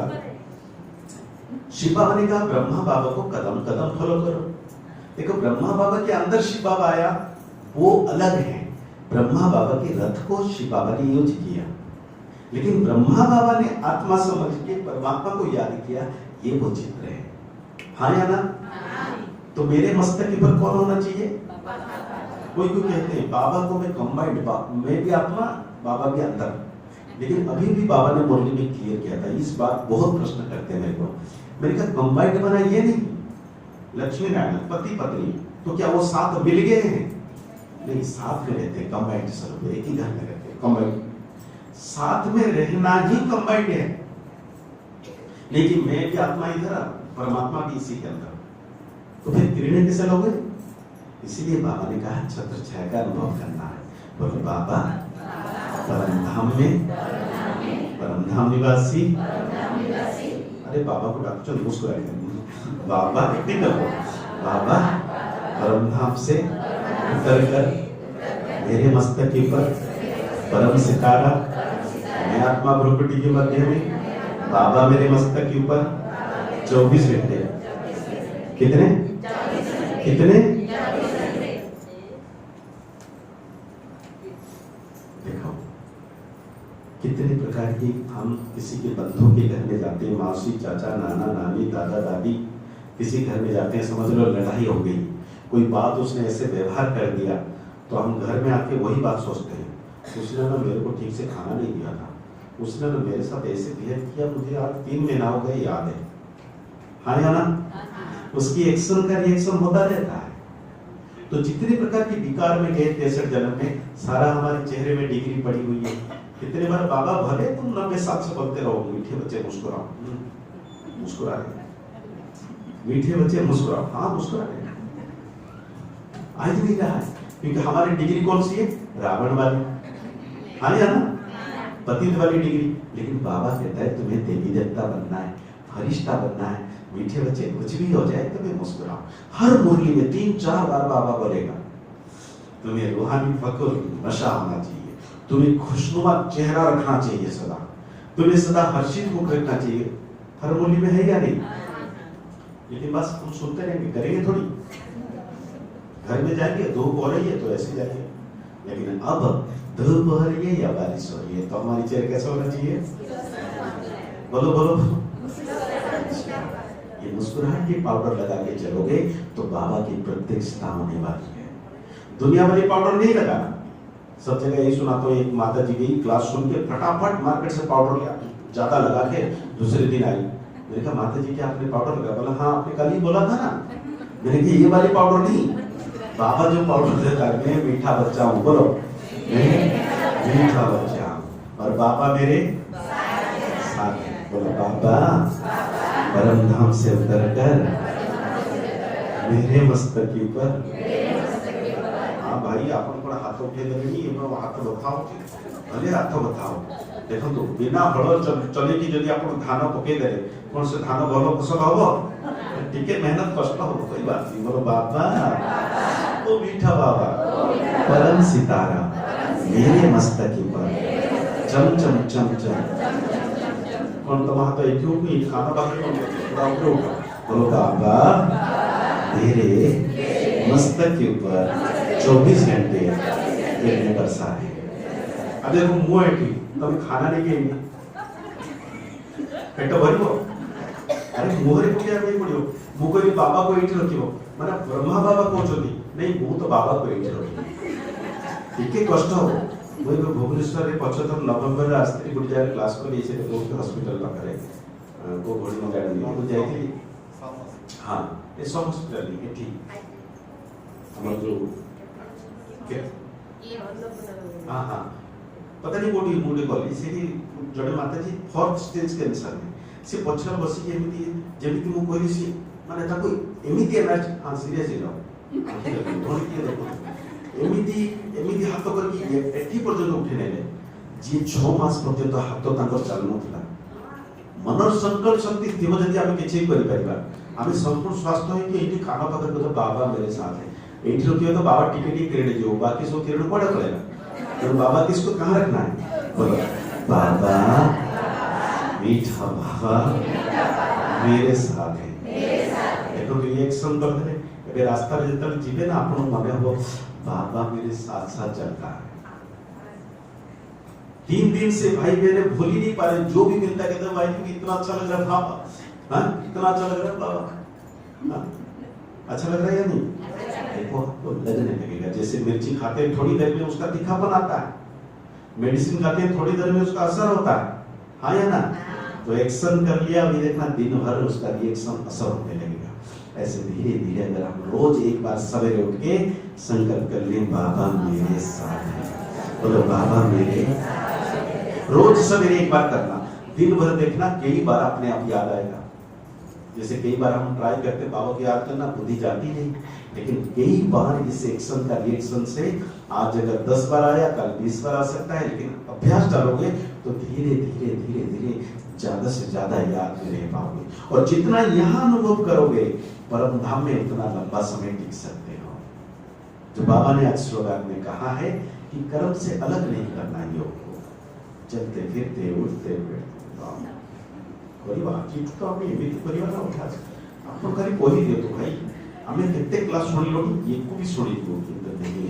शिव बाबा ने कहा ब्रह्मा बाबा को कदम कदम फॉलो करो। देखो ब्रह्मा बाबा के अंदर शिव बाबा आया, वो अलग है। ब्रह्मा बाबा के रथ को शिव बाबा ने यूज किया, लेकिन ब्रह्मा बाबा ने आत्मा समझ के परमात्मा को याद किया, ये वो चित्र है। हाँ या ना? तो मेरे मस्तक के ऊपर कौन होना चाहिए? कोई कोई कहते हैं बाबा को मैं कंबाइंड, मैं भी आत्मा बाबा भी अंदर। लेकिन अभी भी बाबा ने मुरली में क्लियर किया था, इस बात बहुत प्रश्न करते हैं मेरे को। मैंने कहा कंबाइंड बना ये नहीं, लक्ष्मी नारायण पति पत्नी, तो क्या वो साथ मिल गए हैं? नहीं, साथ में रहते हैं, कंबाइंड स्वरूप, एक ही घर में रहते हैं, कंबाइंड। साथ में रहना ही कंबाइंड है। लेकिन मैं भी आत्मा इधर, परमात्मा भी इसी के अंदर, तो फिर किरणें कैसे लोगे? इसीलिए बाबा ने कहा छत्र छाया का अनुभव करना है। बोलो बाबा परमधाम में, परमधाम निवासी। अरे बाबा को डाक चल मुस्कुरा के बाबा एक्टिंग करो, बाबा परमधाम से उतर कर मेरे मस्तक के ऊपर परम सितारा, मैं आत्मा भ्रुकुटी के मध्य में, बाबा मेरे मस्तक के ऊपर 24 घंटे। कितने कितने? देखो कितने प्रकार की, हम किसी के बंधुओं के घर में जाते हैं, मौसी चाचा नाना नानी दादा दादी, किसी घर में जाते हैं, समझ लो लड़ाई हो गई, कोई बात उसने ऐसे व्यवहार कर दिया, तो हम घर में आके वही बात सोचते हैं, उसने ना मेरे को ठीक से खाना नहीं दिया था, उसने ना मेरे साथ ऐसे बिहेव किया, मुझे आज 3 महीना हो गए याद है। हाँ या ना? उसकी एक्शन का रिएक्शन होता रहता है। तो जितने प्रकार की विकार में गए 63 जन्म में, सारा हमारे चेहरे में डिग्री पड़ी हुई है। कितने बार बाबा भले तुम 90 साल से बोलते रहो मीठे बच्चे मुस्कुराओ, मुस्कुरा रहे, मीठे बच्चे मुस्कुराओ, हाँ मुस्कुरा रहे, आज नहीं रहा है, क्योंकि हमारी डिग्री कौन सी है? रावण वाली। हाँ या ना? पतित वाली डिग्री। लेकिन बाबा कहता है तुम्हें देवी देवता बनना है, फरिश्ता बनना है, मीठे बच्चे कुछ भी हो जाए तुम्हें मुस्कुराओ। हर मुरली में 3-4 बार बाबा बोलेगा तुम्हें रूहानी फक्र नशा होना चाहिए, तुम्हें खुशनुमा चेहरा रखना चाहिए सदा, तुम्हें सदा हर्षित मुख रखना चाहिए। हर मुरली में है या नहीं? लेकिन बस हम सुनते रहेंगे, करेंगे थोड़ी। घर में जाएंगे, धूप हो रही है तो ऐसे जाएंगे, लेकिन अब धूप हो रही है या बारिश हो रही है तो हमारी चेहरा कैसा होना चाहिए? बोलो बोलो। ये मुस्कुराहट की पाउडर लगा के चलोगे तो बाबा की प्रत्यक्षता होने वाली है। दुनिया वाली पाउडर नहीं लगाना। सब जगह यही सुना, तो एक माता जी गई क्लास सुन के फटाफट मार्केट से पाउडर लिया, ज्यादा लगा के दूसरे दिन आई। मैंने कहा माता जी क्या आपने पाउडर लगाया? बोला हाँ आपने कल ही बोला था ना। मैंने कहा ये वाली पाउडर नहीं, बाबा जो पाउडर देता है, मैं मीठा बच्चा हूँ, बोलो मैं मीठा बच्चा हूँ और बाबा मेरे साथ है। बोलो बाबा परम धाम से उतर कर मेरे मस्तक के ऊपर। हाँ भाई आपन को हाथ उठे देनी, हाथ बताओ, भले हाथ बताओ। देखो तो बिना हल चले कि जब आप धान पकई दे कौन से धान भल फसल हम टिके मेहनत कष्ट हम, कोई बात नहीं। बोलो बाबा ओ मीठा बाबा परम सितारा मेरे मस्तक के ऊपर चम चम चम चम। कौन तो वहां तो एक ही खाना बाकी कौन पूरा ऊपर उठा। बोलो बाबा मेरे मस्तक के ऊपर 24 घंटे किरणें बरसा है। अरे वो मुंह एठी तमे खाना नहीं केनी पेट भरिबो अरे मुहरे पकिया नहीं पड़ियो मु कोई बाबा को एठी रखिबो माने ब्रह्मा बाबा कहउछथि नहीं मु तो बाबा को एठी रखिबो एके कष्ट हो मुई भुवनेश्वर रे 75 नवंबर रे आस्त्री गुडी जाय क्लास को लेसे बहुत हॉस्पिटल पाखरे को घोड़ी में गाड़ी में मुझे जाई थी हां ये सब हॉस्पिटल है ठीक हमर जो के ये हां हां पता नहीं कोडी मुडे कॉलेज से जड़े माता जी फोर्थ स्टेज कैंसर में से पछरा बसी एमिति जेमिति मु कहली सी माने ताको एमिति एमएच हां सीरियस हिलो धोनी के देखो एमिति हाथ करके एठी पर्यंत उठे नेले जे 6 मास पर्यंत हाथ तांकर चालनो थिला मनर संकल्प शक्ति थिबो जदि आमे किछि करि परिबा आमे संपूर्ण स्वास्थ्य है कि एठी खाना पकर तो बाबा मेरे साथ है एठी रखियो तो बाबा टिकट क्रेडिट जो बाकी सब क्रेडिट पड़ा पड़ेगा तो बाबा किसको कहां रखना है बोलो बाबा मीठा बाबा मेरे साथ है देखो कि एक संकल्प है अगर रास्ता रे जतल जीवे ना आपन मने हो बाबा मेरे साथ साथ चलता है 3 दिन से भाई मैंने भूल ही नहीं पा रहे जो भी मिलता कहते भाई तुम इतना अच्छा लग रहा था हां इतना अच्छा लग रहा है बाबा हां अच्छा लग रहा है या नहीं देखो आपको लगने लगेगा जैसे मिर्ची खाते हैं थोड़ी देर में उसका तीखापन आता है मेडिसिन खाते हैं थोड़ी देर में उसका असर होता है हाँ या ना तो एक्शन कर लिया अभी देखना दिन भर उसका रिएक्शन असर होने लगेगा ऐसे धीरे धीरे अगर हम रोज एक बार सवेरे उठ के संकल्प कर लें बाबा मेरे साथ है बोलो बाबा मेरे रोज सवेरे एक बार करना दिन भर देखना कई बार अपने आप याद आएगा जैसे कई बार हम ट्राई करते बाबा की याद करना बुद्धि जाती नहीं लेकिन कई बार इस एक्शन का रिएक्शन से आज अगर 10 बार आया कल 20 बार आ सकता है लेकिन अभ्यास डालोगे तो धीरे धीरे धीरे धीरे ज्यादा से ज्यादा याद में रह पाओगे और जितना यहाँ अनुभव करोगे परम धाम में उतना लंबा समय टिक सकते हो जो बाबा ने आज श्लोक में कहा है कि कर्म से अलग नहीं करना योग को चलते फिरते उठते बैठते परिवार चित तो आम्ही एमिति परिवार ना उठा आपण खाली कोही देतो भाई आम्ही कितने क्लास सुनिलो एक को भी सुनी दो किंतु नहीं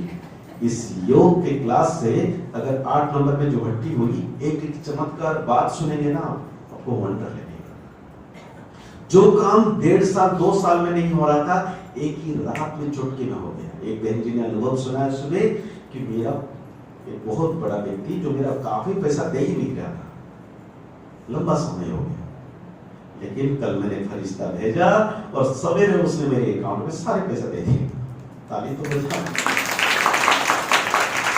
इस योग के क्लास से अगर 8 नंबर में जो भट्टी होगी एक एक चमत्कार बात सुनेंगे ना आपको वंडर लगेगा जो काम 1.5 साल 2 साल में नहीं हो रहा था एक ही रात में चुटकी में हो गया एक बहन जी ने अनुभव सुनाया सुबह कि मेरा एक बहुत बड़ा व्यक्ति जो मेरा काफी पैसा दे ही नहीं रहा था लंबा समय हो गया लेकिन कल मैंने फरिश्ता भेजा और सवेरे उसने मेरे अकाउंट में सारे पैसे दे दिए ताली तो बजा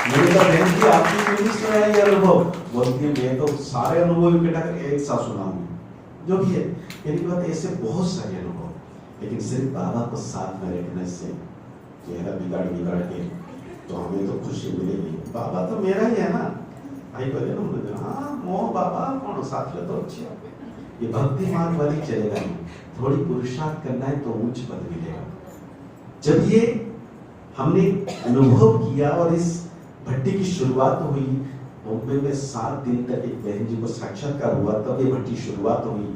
मैंने कहा बहन जी आपकी क्यों नहीं सुनाया ये अनुभव बोलती है मैं तो सारे अनुभव इकट्ठा करके एक साथ सुनाऊंगी जो भी है यानी कि बात ऐसे बहुत सारे अनुभव लेकिन सिर्फ बाबा को साथ में रखने से चेहरा बिगाड़ के तो हमें तो खुशी मिलेगी बाबा तो मेरा ही है ना भाई बोले ना मुझे हाँ मो बाबा कौन साथ में तो अच्छी ये भक्ति मार्ग वाली चलेगा नहीं थोड़ी पुरुषार्थ करना है तो उच्च पद मिलेगा जब ये हमने अनुभव किया और इस भट्टी की शुरुआत हुई बॉम्बे में 7 दिन तक एक बहन जी को साक्षात्कार हुआ तब ये भट्टी शुरुआत हुई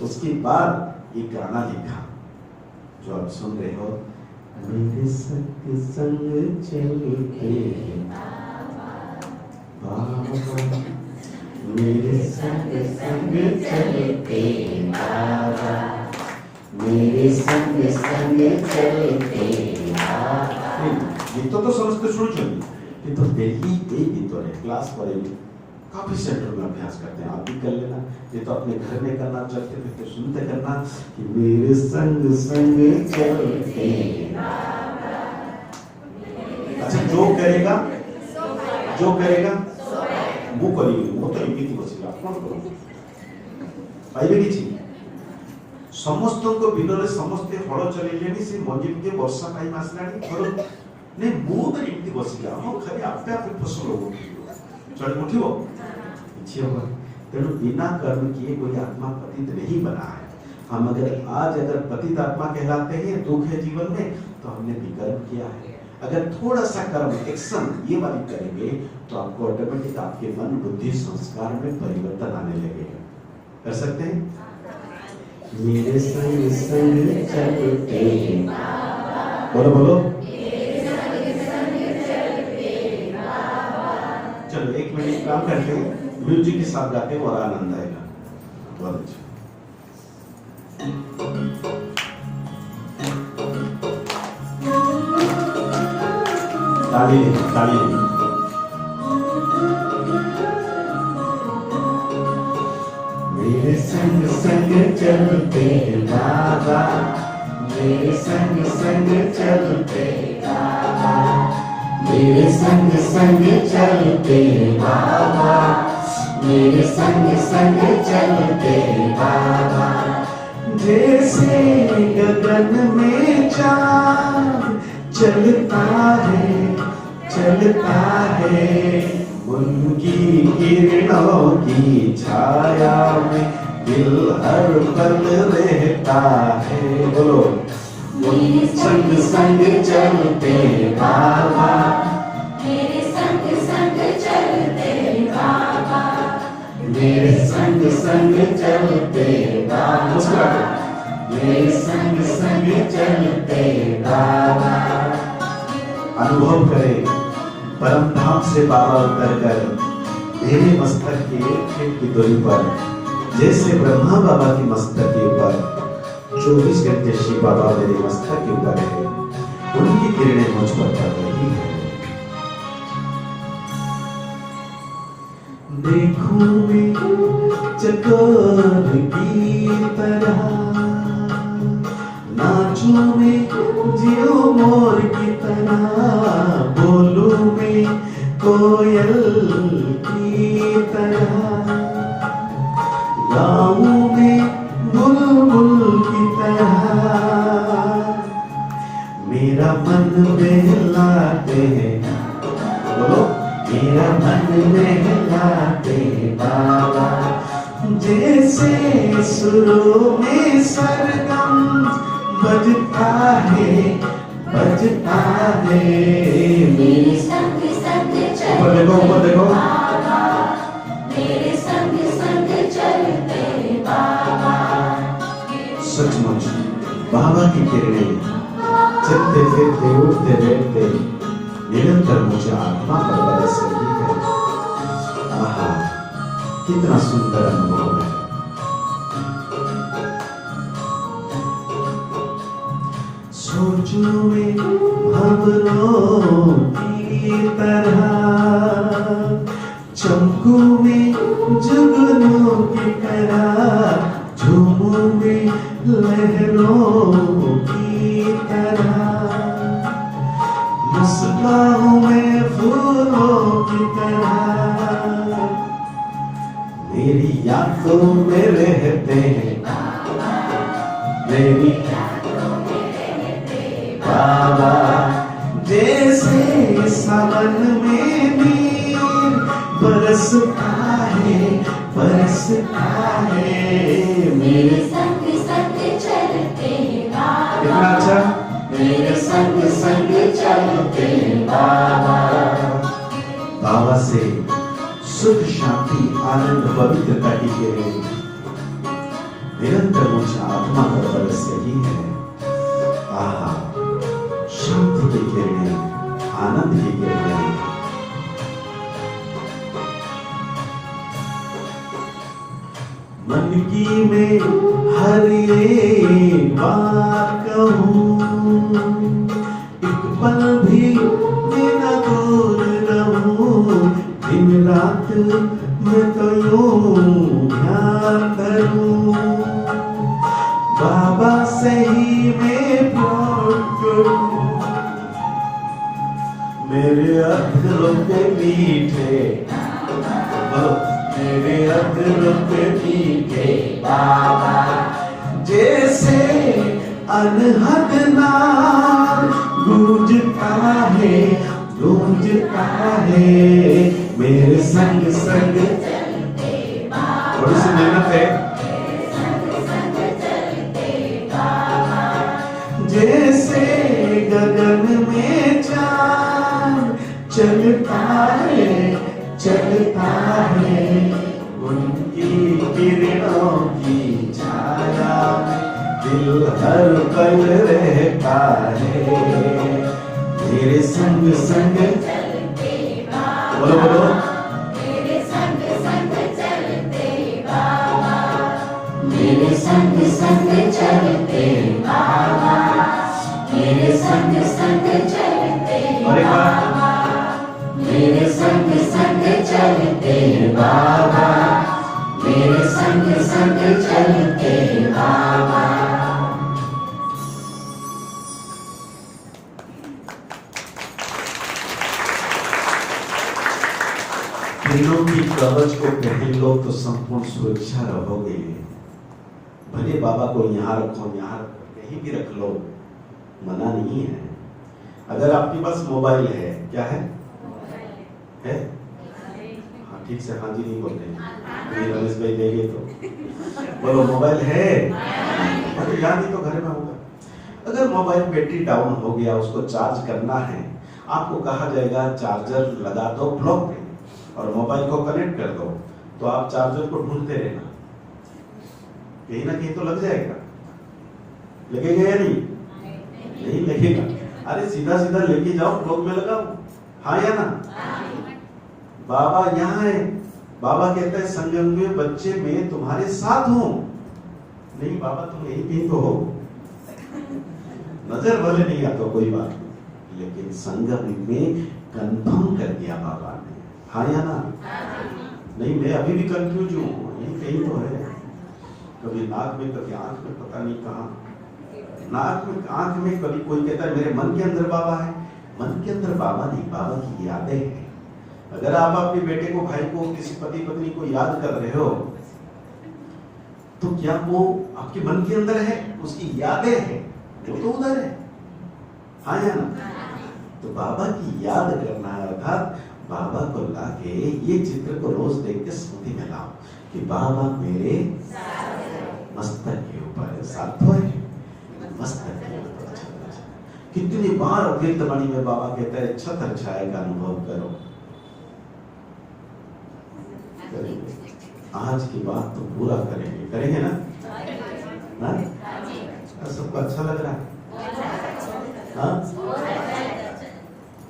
उसके बाद ये गाना लिखा जो आप सुन रहे हो मेरे संग संग चले बाबा मेरे संग संग चलते बाबा मेरे संग संग चलते बाबा गीत तो समझते सुन किंतु डेली ये गीत है क्लास पर काफी सेंटर में अभ्यास करते हैं आप भी कर लेना ये तो अपने घर में करना चलते फिरते सुनते करना कि मेरे संग संग चलते अच्छा जो करेगा वो करेगी वो तो एमती बसेगा कौन करो पाइबे किछि समस्त को बिलरे समस्त हल चलेलेनी से मंजिल के वर्षा टाइम आसलानी घर ने मु तो एमती बसेगा हम खाली आपे आपे फसल हो चल उठिबो इच्छा हो तेणु बिना कर्म किए कोई आत्मा पतित नहीं बना है हम अगर पतित आत्मा कहलाते हैं दुख है जीवन में तो हमने विकर्म किया है अगर थोड़ा सा कर्म एक्शन ये वाली करेंगे तो आपको ऑटोमेटिक आपके मन बुद्धि संस्कार में परिवर्तन आने लगेगा कर सकते हैं मेरे संग संग चलते बोलो चलो 1 मिनट का काम करते हैं, म्यूजिक के साथ गाते हैं और आनंद आएगा। बहुत अच्छा। ताली ताली। मेरे संग संग चलते बाबा, मेरे संग संग चलते बाबा, मेरे संग संग चलते बाबा, मेरे संग संग चलते बाबा। जैसे गगन में चाँद चलता है, चलता है, उनकी किरणों की छाया में दिल हर पल रहता है। बोलो, मेरे संग संग चलते बाबा, मेरे संग संग चलते बाबा, मेरे संग संग चलते बाबा, मेरे संग संग चलते बाबा। अनुभव करें, परम धाम से बाबा उतर कर मेरे मस्तक के एक की दूरी पर, जैसे ब्रह्मा बाबा की मस्तक के ऊपर 24 घंटे शिव बाबा मेरे मस्तक के ऊपर है, उनकी किरणें मुझ पर पड़ रही है। देखूं मैं चकोर की तरह, नाचूं मैं जियो मोर की तरह, बोलूं मैं कोयल की तरह, गाऊं मैं बुलबुल की तरह। मेरा मन बहलाते हैं, बोलो, मेरा मन बहलाते बाबा, जैसे सुरों में सरगम बजता है, बजता है। मेरे संग संग चलते बाबा, मेरे संग संग चलते बाबा। सचमुच बाबा की किरणें चलते फिरते उठते बैठते निरंतर मुझे आत्मा पर बरस रही है। आहा, कितना सुंदर अनुभव है। सोचूं मैं भंवरों की तरह, चमकूं मैं जुगनू की तरह, झूमूं मैं लहरों की तरह, मुस्कुराऊं मैं फूलों की तरह। मेरी यादों में रहते हैं, मेरी बाबा, जैसे सावन में नीर बरसता है, बरसता है। मेरे संग संग चलते बाबा, कितना अच्छा, मेरे संग संग चलते बाबा। बाबा से सुख शांति आनंद पवित्रता की किरणें निरंतर मुझे आत्मा पर बरस रही है। आहा, शांति की किरणें, आनंद की किरणें। मन की मैं हर एक बात कहूँ, एक पल भी मेरा दूर रहूं, दिन रात मैं तो यूं ध्यान धरूं, बाबा से ही मैं प्यार करूं। मेरे अधरों पे मीठे, मेरे अधरों पे मीठे बाबा, जैसे अनहद नाम गूंजता है, गूंजता है। मेरे संग संग चलते बाबा, थोड़ी सी मेहनत है, मेरे संग संग चलते बाबा। जैसे गगन में चाँद चलता है, चलता है, उनकी किरणों की छाया में दिल हर पल रहता है। मेरे संग संग चलते बाबा, बोलो बोलो, मेरे संग संग चलते बाबा, मेरे संग संग चलते बाबा, मेरे संग संग चलते बाबा, मेरे संग संग चलते बाबा। तीनों की कवच को पहन लो तो संपूर्ण सुरक्षा रहोगे। भले बाबा को यहाँ रखो, यहाँ कहीं भी रख लो, मना नहीं है। अगर आपके पास मोबाइल है, क्या है? है? हाँ, ठीक से हाँ जी नहीं बोलते। नहीं रमेश भाई देंगे तो बोलो मोबाइल है? अरे याद ही तो घर में होगा। अगर मोबाइल बैटरी डाउन हो गया, उसको चार्ज करना है, आपको कहा जाएगा चार्जर लगा दो ब्लॉक पे और मोबाइल को कनेक्ट कर दो, तो आप चार्जर को ढूंढते रहना, कहीं ना कहीं तो लग जाएगा। लगेगा या नहीं? नहीं लगेगा। अरे सीधा सीधा लेके जाओ, ब्लॉक में लगाओ, हाँ या ना? बाबा यहाँ है। बाबा कहता है संगम में बच्चे मैं तुम्हारे साथ हूं। नहीं बाबा तुम यही कहीं तो हो, नजर भले नहीं आता कोई बात नहीं, लेकिन संगम में कंफर्म कर दिया बाबा ने, हाँ या ना? नहीं मैं अभी भी कंफ्यूज हूँ, यही कहीं तो है। कभी नाक में, कभी आंख में, पता नहीं कहाँ। नाक में, आंख में, कभी कोई कहता है मेरे मन के अंदर बाबा है। मन के अंदर बाबा नहीं, बाबा की यादें हैं। अगर आप अपने बेटे को, भाई को, किसी पति पत्नी को याद कर रहे हो, तो क्या वो आपके मन के अंदर है? उसकी यादें हैं, वो तो उधर है, हाँ या ना? तो बाबा की याद करना है, अर्थात बाबा को लाके ये चित्र को रोज देख के स्मृति में लाओ कि बाबा मेरे मस्तक के ऊपर है, साथ तो है, मस्तक के ऊपर चलना चाहिए। कितनी बार अवृतवाणी में बाबा कहता है छत्र छाया का अनुभव करो। करेंगे आज की बात तो पूरा करेंगे, करेंगे ना? सबको अच्छा लग रहा है? हाँ?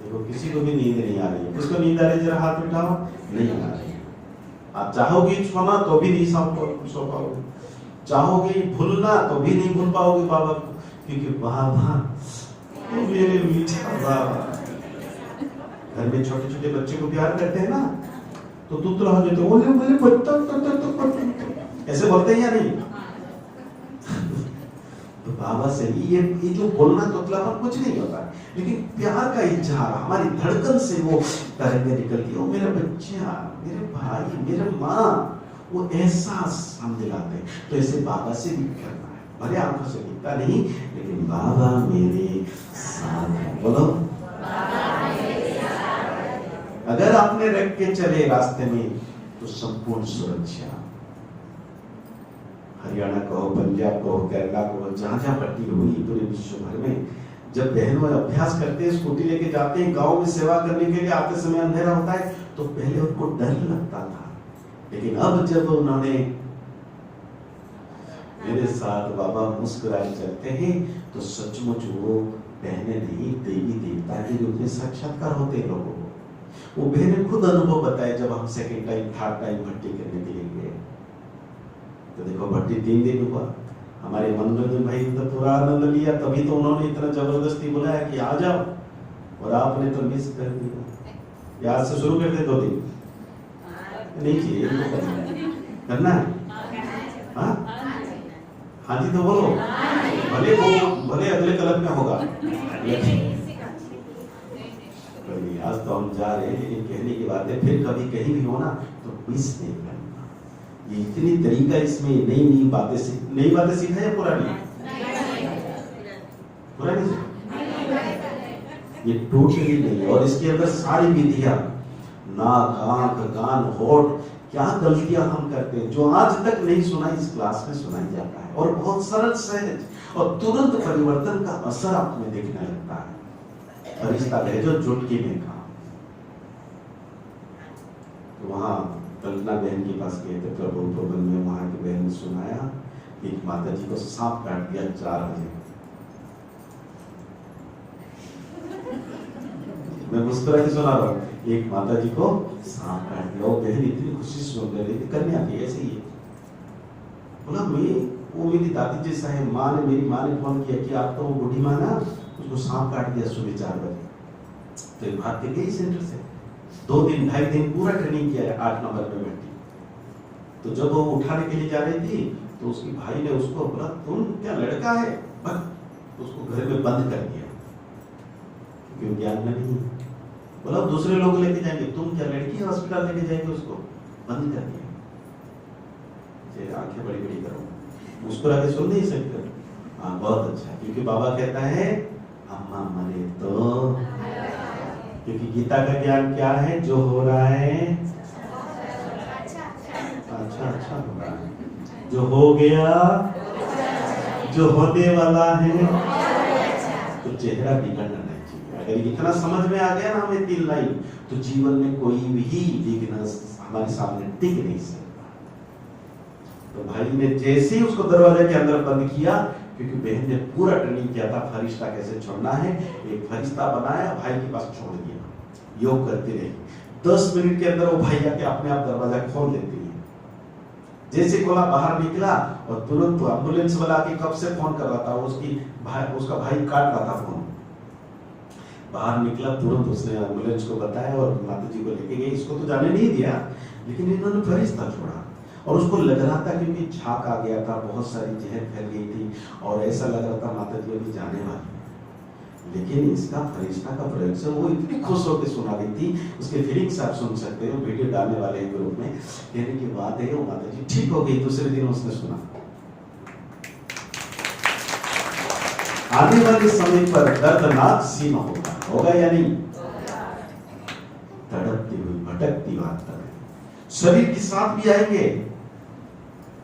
देखो किसी को भी नींद नहीं आ रही है। किसको नींद आ रही है जरा हाथ उठाओ। नहीं आ रही है। आप चाहोगे सोना तो भी नहीं सो पाओगे, चाहोगे भूलना तो भी नहीं भूल पाओगे बाबा को, क्योंकि बाबा तो मेरे मीठा बाबा। घर में छोटे छोटे बच्चे को प्यार करते हैं ना, तो तुतला हो जाते, बोले बोले बच्चा ऐसे बोलते हैं या नहीं? तो बाबा से ये जो बोलना तुतलापन कुछ नहीं होता, लेकिन प्यार का इजहार हमारी धड़कन से वो तरंगे निकलती है। ओ मेरा बच्चा, मेरे भाई, मेरे माँ, वो एहसास हम दिलाते हैं। तो ऐसे बाबा से भी करना है, भले आंखों से दिखता नहीं, लेकिन बाबा मेरे साथ है। बोलो अगर आपने रख के चले रास्ते में तो संपूर्ण सुरक्षा। हरियाणा कहो, पंजाब कहो, केरला कहो, जहां जहां पट्टी हुई पूरे विश्व भर में, जब बहनों अभ्यास करते हैं, स्कूटी लेके जाते हैं गांव में सेवा करने के लिए, आते समय अंधेरा होता है तो पहले उनको डर लगता था, लेकिन अब जब उन्होंने मेरे साथ बाबा मुस्कुराए चलते हैं तो सचमुच वो बहने नहीं, देवी देवता के रूप में साक्षात्कार होते हैं लोगों को। वो बहने खुद अनुभव बताए जब हम सेकंड टाइम, थर्ड टाइम भट्टी करने के लिए गए, तो देखो भट्टी 3 दिन हुआ। हमारे मनोरंजन भाई ने तो पूरा आनंद लिया, तभी तो उन्होंने इतना जबरदस्ती बुलाया कि आ जाओ, और आपने तो मिस कर दिया। याद से शुरू करते 2 दिन नहीं चाहिए, करना है। हाँ जी तो बोलो, भले अगले क्लब में होगा। आज तो हम जा रहे हैं, लेकिन कहने की बात है फिर कभी कहीं भी हो ना तो मिस नहीं करना। ये इतनी तरीका इसमें नई बातें सीखा है पुरानी ये टोटली नहीं। और इसके अंदर सारी विधियां, नाक, आंख, कान, होठ, क्या गलतियां हम करते हैं जो आज तक नहीं सुना, इस क्लास में सुनाई जाता है, और बहुत सरल सहज और तुरंत परिवर्तन का असर आप में दिखने लगता है। फरिश्ता भेजो चुटकी में काम। तो वहां कल्पना बहन के पास गए थे प्रभु भवन में, वहां की बहन ने सुनाया कि माता जी को सांप काट दिया 4 बजे। मैं मुस्कुरा के सुना रहा हूँ, एक माता जी को सांप काट दिया। वो बहन इतनी खुशी सुन रही थी, करने आती है ऐसे ही। बोला मैं वो मेरी दादी जैसा है। मेरी माँ ने फोन किया कि आप तो वो बूढ़ी माँ ना, उसको सांप काट दिया सुबह 4 बजे। तो ये भाग के गई सेंटर से, 2 दिन 2.5 दिन पूरा ट्रेनिंग किया है 8 नंबर में बैठी। तो जब वो उठाने के लिए जा रही थी तो उसकी भाई ने उसको बोला, तुम क्या लड़का है, बस उसको घर में बंद कर दिया क्योंकि ज्ञान में नहीं। बोला दूसरे लोग लेके जाएंगे, तुम क्या लड़की हॉस्पिटल लेके जाएंगे, उसको बंद कर दिया। आंखें बड़ी बड़ी करो, मुस्कुरा के सुन नहीं सकते। हाँ बहुत अच्छा, क्योंकि बाबा कहता है अम्मा मरे तो, क्योंकि गीता का ज्ञान क्या है, जो हो रहा है अच्छा हो रहा है, जो हो गया, जो होने वाला है, तो चेहरा बिगड़ना नहीं चाहिए। अगर इतना समझ में आ गया ना हमें 3 लाइन, तो जीवन में कोई भी विघ्न हमारे सामने टिक नहीं सकता। तो भाई ने जैसे ही उसको दरवाजे के अंदर बंद किया, क्योंकि बहन ने पूरा ट्रेनिंग किया था फरिश्ता कैसे छोड़ना है, एक फरिश्ता बनाया, भाई के पास छोड़ दिया, योग करती रही। 10 मिनट के अंदर वो भाई आके अपने आप दरवाजा खोल देती है। जैसे खोला, बाहर निकला और तुरंत एम्बुलेंस वाला आके कब से फोन कर रहा था, उसका भाई काट रहा था फोन। बाहर निकला, तुरंत उसने एम्बुलेंस को बताया और माता जी को लेके गई। इसको तो जाने नहीं दिया, लेकिन इन्होंने फरिश्ता छोड़ा। और उसको लग रहा था क्योंकि झाग आ गया था, बहुत सारी जहर फैल गई थी और ऐसा लग रहा था माता जी अभी जाने वाली। लेकिन इसका फरिश्ता का प्रयोग से वो इतनी खुश होकर सुना रही थी, उसके फीलिंग्स आप सुन सकते हो, वीडियो डालने वाले हैं ग्रुप में। कहने की बात है वो माता जी ठीक हो गई। दूसरे दिन उसने सुना, आने वाले समय पर दर्दनाक सीमा होगा या नहीं, तड़पती हुई भटकती बात कर, शरीर के साथ भी आएंगे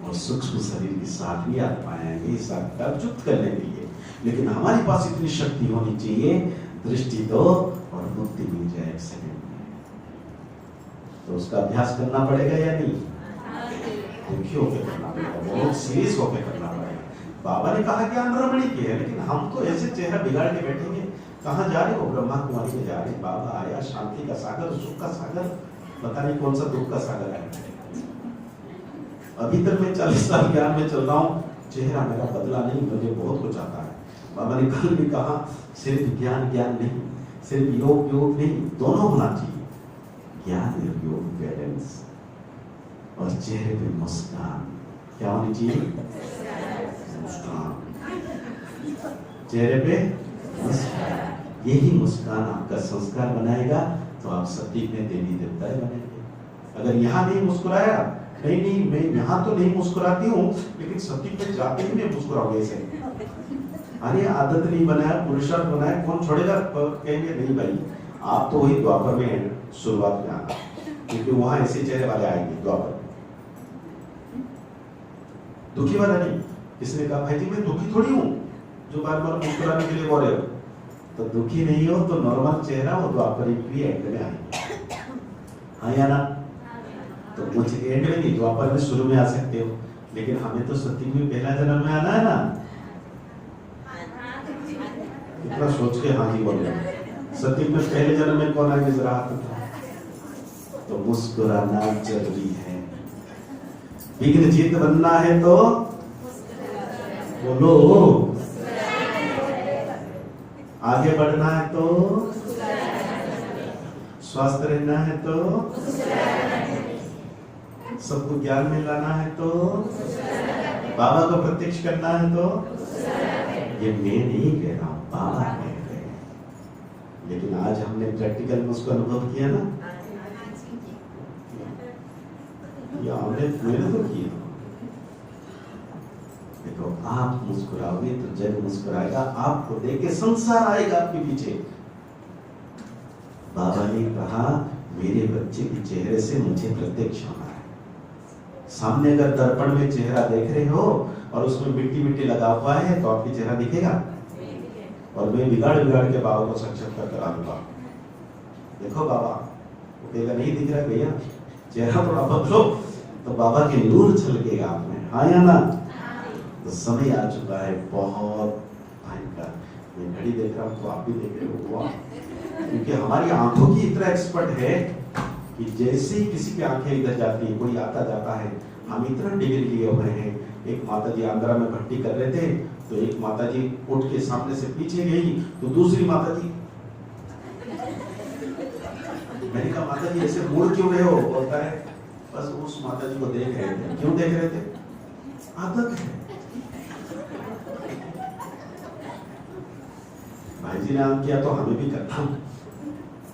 और सूक्ष्म शरीर के साथ भी आत्मा आएंगे इस आत्मा को युक्त करने के लिए। लेकिन हमारे पास इतनी शक्ति होनी चाहिए, दृष्टि दो और मुक्ति मिल जाए 1 सेकंड में। तो उसका अभ्यास करना पड़ेगा या नहीं, दुखी होकर करना पड़ेगा, बहुत सीरियस होकर करना पड़ेगा। बाबा ने कहा ज्ञान रमणी की है, लेकिन हम तो ऐसे चेहरा बिगाड़ के बैठेंगे। कहाँ जा रहे हो, ब्रह्मा कुमारी में जा रहे। बाबा आया, शांति का सागर, सुख का सागर, पता नहीं कौन सा दुख का सागर है। अभी तक मैं 40 साल ज्ञान में चल रहा हूँ, चेहरा मेरा बदला नहीं, मुझे बहुत कुछ आता है। बाबा ने कल भी कहा सिर्फ ज्ञान नहीं, सिर्फ योग नहीं, दोनों होना चाहिए। ज्ञान और योग बैलेंस, और चेहरे पे मुस्कान क्या होनी चाहिए, मुस्कान, चेहरे पे मुस्कान। यही मुस्कान आपका संस्कार बनाएगा, तो आप सत्य में देवी देवता बनेंगे। अगर यहाँ नहीं मुस्कुराया, नहीं मैं यहाँ तो नहीं मुस्कुराती हूँ, लेकिन सत्य पे जाते ही मैं मुस्कुराऊंगा ऐसे। अरे आदत नहीं बनाया, पुरुषार्थ बनाया, कौन छोड़ेगा, कहेंगे नहीं भाई आप तो वही द्वापर में शुरुआत में आना, क्योंकि वहां ऐसे चेहरे वाले आएंगे द्वापर। दुखी वाला नहीं। किसने कहा भाई जी मैं दुखी थोड़ी हूँ जो बार बार मुस्कुराने के लिए बोल रहे हो, तो दुखी नहीं हो तो नॉर्मल चेहरा वो द्वापर भी एंड में आएंगे, हाँ या ना। तो मुझे एंड में नहीं, द्वापर में शुरू में आ सकते हो, लेकिन हमें तो सत्युग में पहला जन्म में आना है ना। इतना सोच के हाँ जी बोले, सत्युग में पहले जन्म में कौन आएंगे जरा हाथ उठाओ। तो मुस्कुराना जरूरी है। विघ्न चित्त बनना है तो बोलो, आगे बढ़ना है तो, स्वस्थ रहना है तो, सबको ज्ञान में लाना है तो, बाबा को प्रत्यक्ष करना है तो, ये मैं नहीं कह रहा हूं, बाबा कह रहे हैं। लेकिन आज हमने प्रैक्टिकल में उसको अनुभव किया ना, या मैंने तो किया। देखो आप मुस्कुराओगे तो जग मुस्कुराएगा, आपको देख के संसार आएगा आपके पीछे। बाबा ने कहा मेरे बच्चे के चेहरे से मुझे प्रत्यक्ष होना है। सामने अगर दर्पण में चेहरा देख रहे हो और उसमें मिट्टी मिट्टी लगा हुआ है तो आपकी चेहरा दिखेगा, और मैं बिगाड़ के बाबा को साक्षात्कार करा दूंगा। देखो बाबा, वो कहेगा नहीं दिख रहा भैया, चेहरा थोड़ा बदलो, तो बाबा के नूर छलकेगा आप में, हाँ या ना। तो समय आ चुका है बहुत भयंकर। मैं घड़ी देख रहा हूँ तो आप भी देख रहे हो, वाह, क्योंकि हमारी आंखों की इतना एक्सपर्ट है कि जैसे ही किसी की आंखें इधर जाती है, कोई आता जाता है, हम इतना डिग्री लिए हुए हैं, एक माता जी आंध्रा में भट्टी कर रहे थे, तो एक माता जी उठ के सामने से पीछे गई, तो दूसरी माता जी, मैंने कहा माता जी ऐसे मुड़ क्यों रहे हो? बोलता है बस उस माता जी को देख रहे थे। क्यों देख रहे थे? आदत है। भाई जी ने आम किया तो हमें भी करना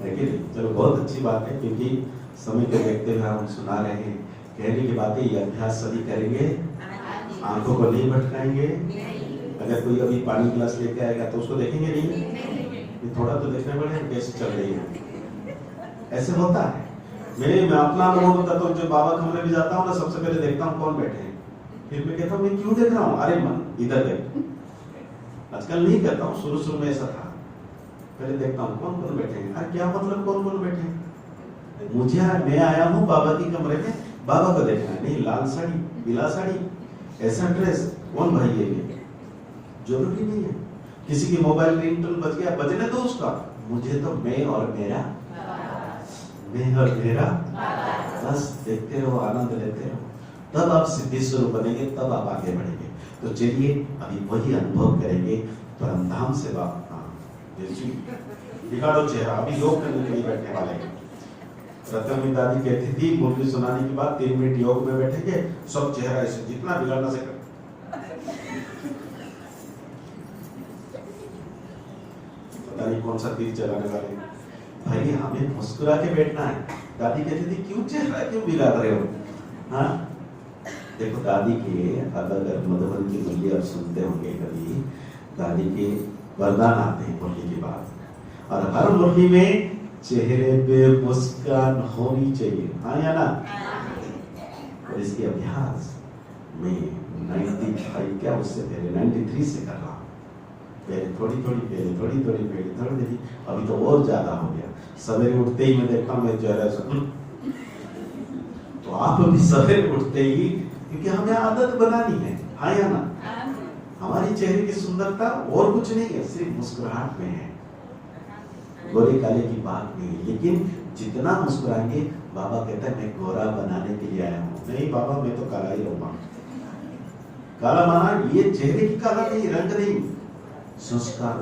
है कि नहीं? चलो बहुत अच्छी बात है, क्योंकि समय को देखते हुए हम सुना रहे हैं। कहने की बातें ये अभ्यास सभी करेंगे, आंखों को नहीं भटकाएंगे। अगर कोई अभी पानी गिलास लेके आएगा तो उसको देखेंगे नहीं, थोड़ा तो देखने पड़ेगा कैसे चल रही है। ऐसे होता है। मैं अपना अनुभव बताता हूँ, जब बाबा कमरे में जाता हूँ ना, सबसे पहले देखता हूँ कौन बैठे हैं। फिर मैं कहता हूँ मैं क्यों देख रहा हूँ? अरे मन इधर देख। आजकल नहीं करता हूँ, शुरू में ऐसा था। पहले देखता हूँ कौन कौन बैठे हैं। अरे क्या मतलब कौन कौन बैठे हैं? मैं आया हूँ बाबा की कमरे में, बाबा को देखना है। नहीं, लाल साड़ी, पीला साड़ी, ऐसा ड्रेस, कौन भाई है ये? जरूरी नहीं है। किसी की मोबाइल रिंगटोन बज गया, बजने दो उसका। मुझे तो मैं और मेरा, बस देखते रहो, आनंद लेते रहो। तब आप सिद्धि स्वरूप बनेंगे, तब आप आगे बढ़ेंगे। तो चलिए अभी वही अनुभव करेंगे परमधाम से बाप। बिगाड़ो चेहरा, अभी योग करने के लिए बैठने वाले हैं। रतन दादी कहती थी मुरली सुनाने के बाद 3 मिनट योग में बैठेंगे, सब चेहरा ऐसे जितना बिगाड़ना से कर। पता नहीं कौन सा तीर चलाने वाले। भाई हमें मुस्कुरा के बैठना है। दादी कहती थी क्यों चेहरा क्यों बिगाड़ रहे हो? हाँ, देखो दादी के अगर मधुबन की मुरली आप सुनते होंगे कभी, दादी के वरदान आते हैं मुरली के बाद, और हर मुरली में चेहरे पे मुस्कान होनी चाहिए, हाँ या ना? और इसके अभ्यास में 95 क्या उससे पहले 93 से कर रहा हूँ। पहले थोड़ी थोड़ी, अभी तो और ज्यादा हो गया। सवेरे उठते ही मैं देखता हूँ मैं चेहरा से, तो आप अभी सवेरे उठते ही, क्योंकि हमें आदत बनानी है, हाँ या ना? हमारी चेहरे की सुंदरता और कुछ नहीं है, सिर्फ मुस्कुराहट में है। गोरे काले की बात नहीं है, लेकिन जितना मुस्कुराएंगे, बाबा कहता है मैं गोरा बनाने के लिए आया हूँ। नहीं बाबा, मैं तो काला ही रहूंगा। काला माना ये चेहरे की काला नहीं, रंग नहीं, संस्कार।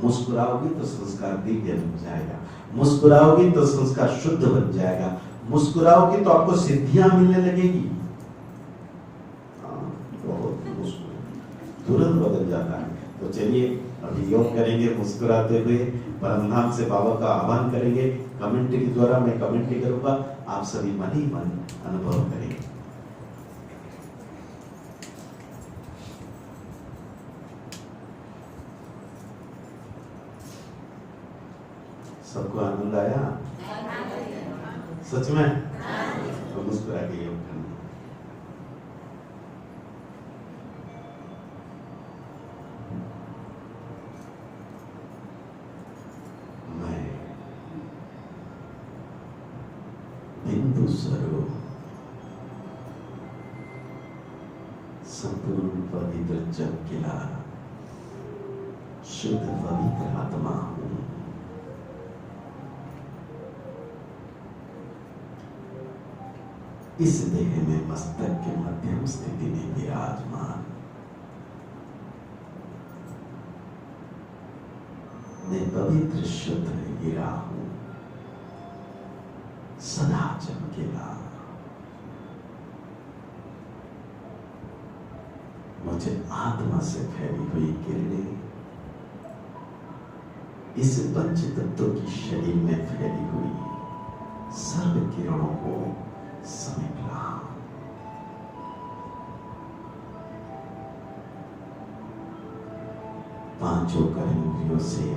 मुस्कुराओगी तो संस्कार दिव्य बन जाएगा, मुस्कुराओगी तो संस्कार शुद्ध बन जाएगा, मुस्कुराओगी तो आपको सिद्धियां मिलने लगेगी। तुरंत बदल जाता है। तो चलिए अभी योग करेंगे मुस्कुराते हुए, परमधाम से बाबा का आह्वान करेंगे। कमेंट्री के द्वारा मैं कमेंट्री करूंगा, आप सभी मन ही मन अनुभव करेंगे। सबको आनंद आया? सच में? तो मुस्कुरा के योग करना। बिंदु स्वरूप संपूर्ण पवित्र चमकीला शुद्ध पवित्र आत्मा हूं। इस देह में मस्तक के मध्यम स्थिति में विराजमान मैं पवित्र शुद्ध हीरा हूं, सदा चमकेगा। मुझे आत्मा से फैली हुई किरणें इस पंच तत्वों की शरीर में फैली हुई सर्व किरणों को समेट रहा। पांचों कर्मेंद्रियों से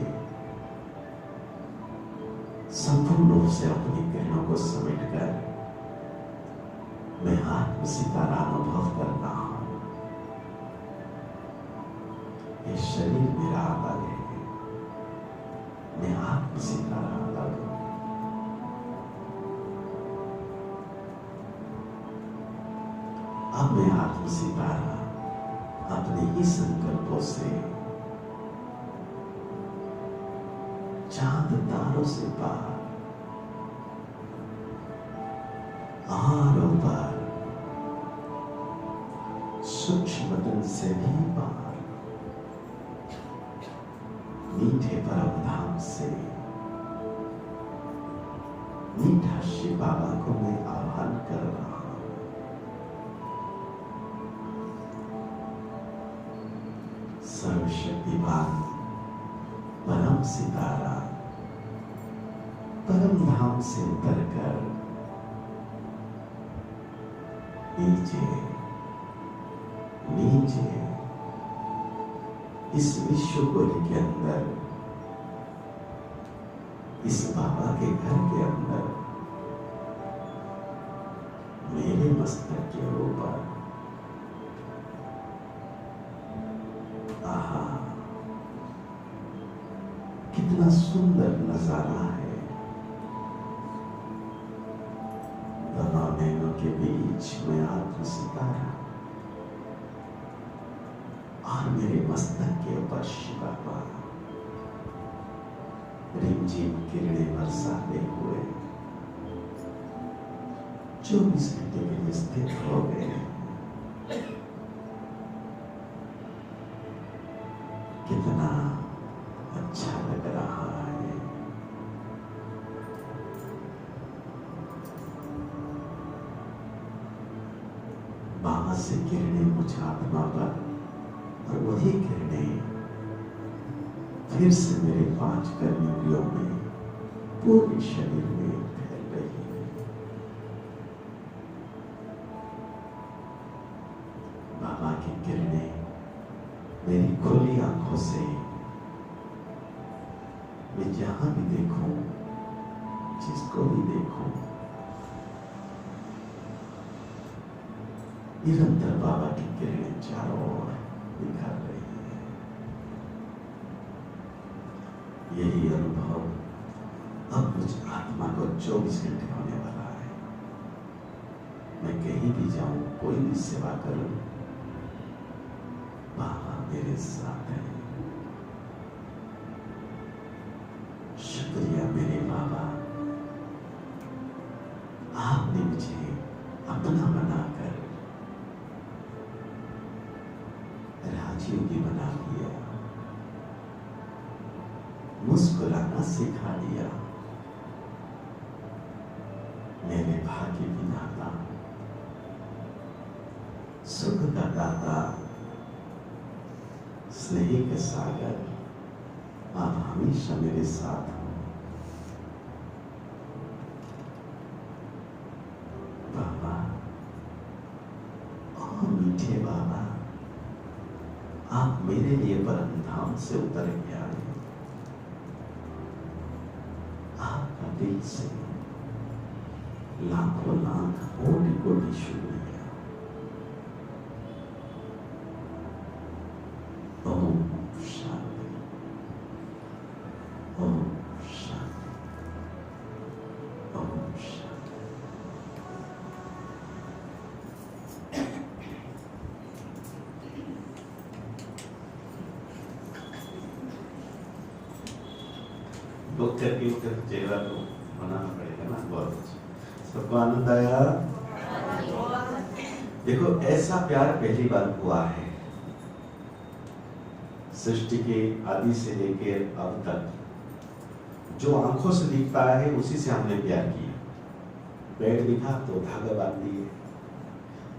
संपूर्ण रूप से अपनी किरणों को समेटकर मैं आत्म सितारा अनुभव कर रहा हूं। ये शरीर मेरा अलग है, मैं आत्म सितारा अलग हूं। अब मैं आत्म सितारा अपने ही संकल्पों से चांद तारों से पार आरों पर शुद्ध वतन से भी पार, मीठे परम धाम से मीठा शिव बाबा को मैं आह्वान कर रहा हूं। सर्वशक्तिमान परम सितारा परम धाम से उतरकर नीचे नीचे इस विश्व कोटि के अंदर, इस बाबा के घर के अंदर मेरे मस्तक के ऊपर आहा, कितना सुंदर नजारा है। दोनों नैनों के बीच में आत्म सितारा और मेरे मस्तक के ऊपर शिव बाबा रिमझिम किरणें बरसाते हुए 24 घंटे के लिए स्थित हो गए। कितना अच्छा लग रहा है। बाबा से किरणें मुझ आत्मा पर और वही किरणें फिर से मेरे 5 कर्मेंद्रियों में पूरे शरीर में फैल रही है। बाबा की किरणें मेरी खुली आंखों से मैं जहां भी देखूं, जिसको भी देखूं, निरंतर बाबा की किरणें चारों ओर निखर रही है। यही अनुभव अब मुझ आत्मा को 24 घंटे होने वाला है। मैं कहीं भी जाऊं, कोई भी सेवा करूं, बाबा मेरे साथ है। शुक्रिया मेरे बाबा, आपने मुझे अपना बनाकर राजयोगी बना दिया, मुस्कुराना सिखा दिया। मेरे भाग्य विधाता, सुख का दाता, स्नेह के सागर, आप हमेशा मेरे साथ हो। बाबा, ओ मीठे बाबा, आप मेरे लिए परम धाम से उतर के आए। आपका दिल से लाखों लाख कोटि कोटि शुक्रिया। ओम शांति, ओम शांति, ओम शांति। डॉक्टर के ऊपर चेहरा तो बनाना पड़ेगा ना। बहुत अच्छा, सबको आनंद आया। देखो, ऐसा प्यार पहली बार हुआ है सृष्टि के आदि से लेकर अब तक। जो आंखों से दिखता है उसी से हमने प्यार किया। पेड़ दिखा तो धागा बांध दिए,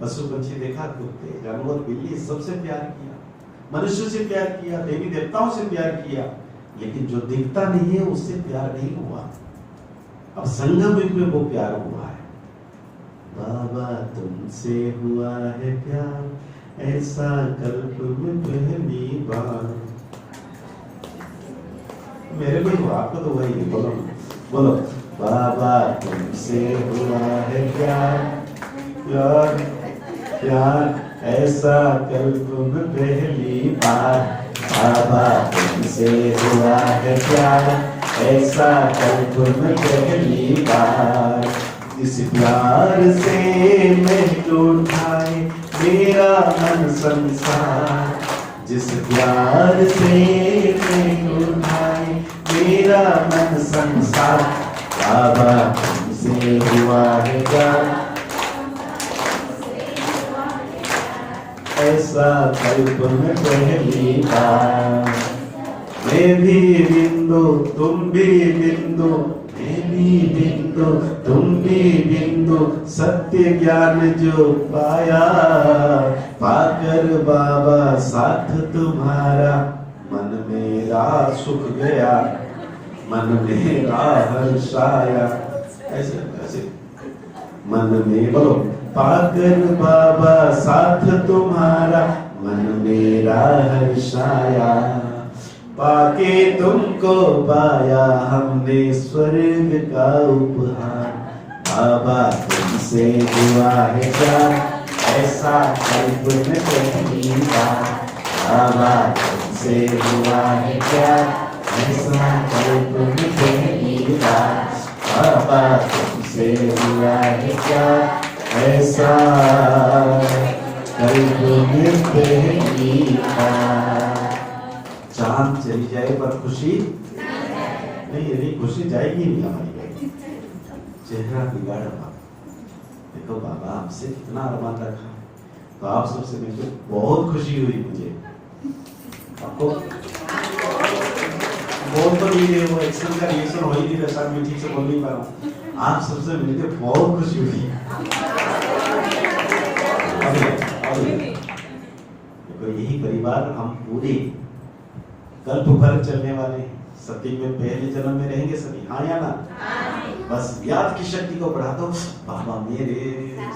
पशु पंछी देखा, कुत्ते जानवर बिल्ली सबसे प्यार किया, मनुष्य से प्यार किया, देवी देवताओं से प्यार किया। लेकिन जो दिखता नहीं है उससे प्यार नहीं हुआ। अब संगम युग में वो प्यार हुआ है। बाबा तुमसे हुआ है प्यार, ऐसा कल्प में पहली बार। मेरे को हुआ, आपको तो वही है। बोलो बोलो, बाबा तुमसे हुआ है प्यार, प्यार प्यार ऐसा कल्प में पहली बार। बाबा तुमसे हुआ है प्यार, ऐसा कल्प में पहली बार। इस प्यार से मैं टूटा है मेरा मन संसार, जिस प्यार से मैं टूटा है मेरा मन संसार। बाबा तुमसे हुआ है प्यार, ऐसा ऐसा कल्प में पहली बार। मैं भी बिंदु तुम भी बिंदु, मैं भी बिंदु तुम भी बिंदु, सत्य ज्ञान जो पाया, पाकर बाबा साथ तुम्हारा, मन मेरा सुख गया, मन मेरा हर्षाया। ऐसे ऐसे मन में बोलो, पाकर बाबा साथ तुम्हारा, मन मेरा हर्षाया। पाके तुमको पाया हमने स्वर्ग का उपहार, बाबा तुमसे हुआ है प्यार, ऐसा कल्प में पहली बार। बाबा तुमसे हुआ है प्यार, ऐसा कल्प में पहली बार। बाबा तुमसे हुआ है प्यार, ऐसा कल्प में पहली बार। चांद चली जाए पर खुशी नहीं, खुशी जाएगी नहीं हमारी। चेहरा बिगाड़ा बाबा, देखो बाबा हमसे कितना अरमान रखा, तो आप सबसे मिलकर बहुत खुशी हुई मुझे। आपको बोल तो नहीं रहे, वो एक्शन का रिएक्शन हो ही नहीं रहा, मैं ठीक से बोल नहीं पा रहा हूँ। आप सबसे मिलकर बहुत खुशी हुई। देखो यही परिवार हम पूरे कल्प भर चलने वाले हैं। सत्य में पहले जन्म में रहेंगे सभी, हाँ या ना? बस याद की शक्ति को बढ़ा दो, बाबा मेरे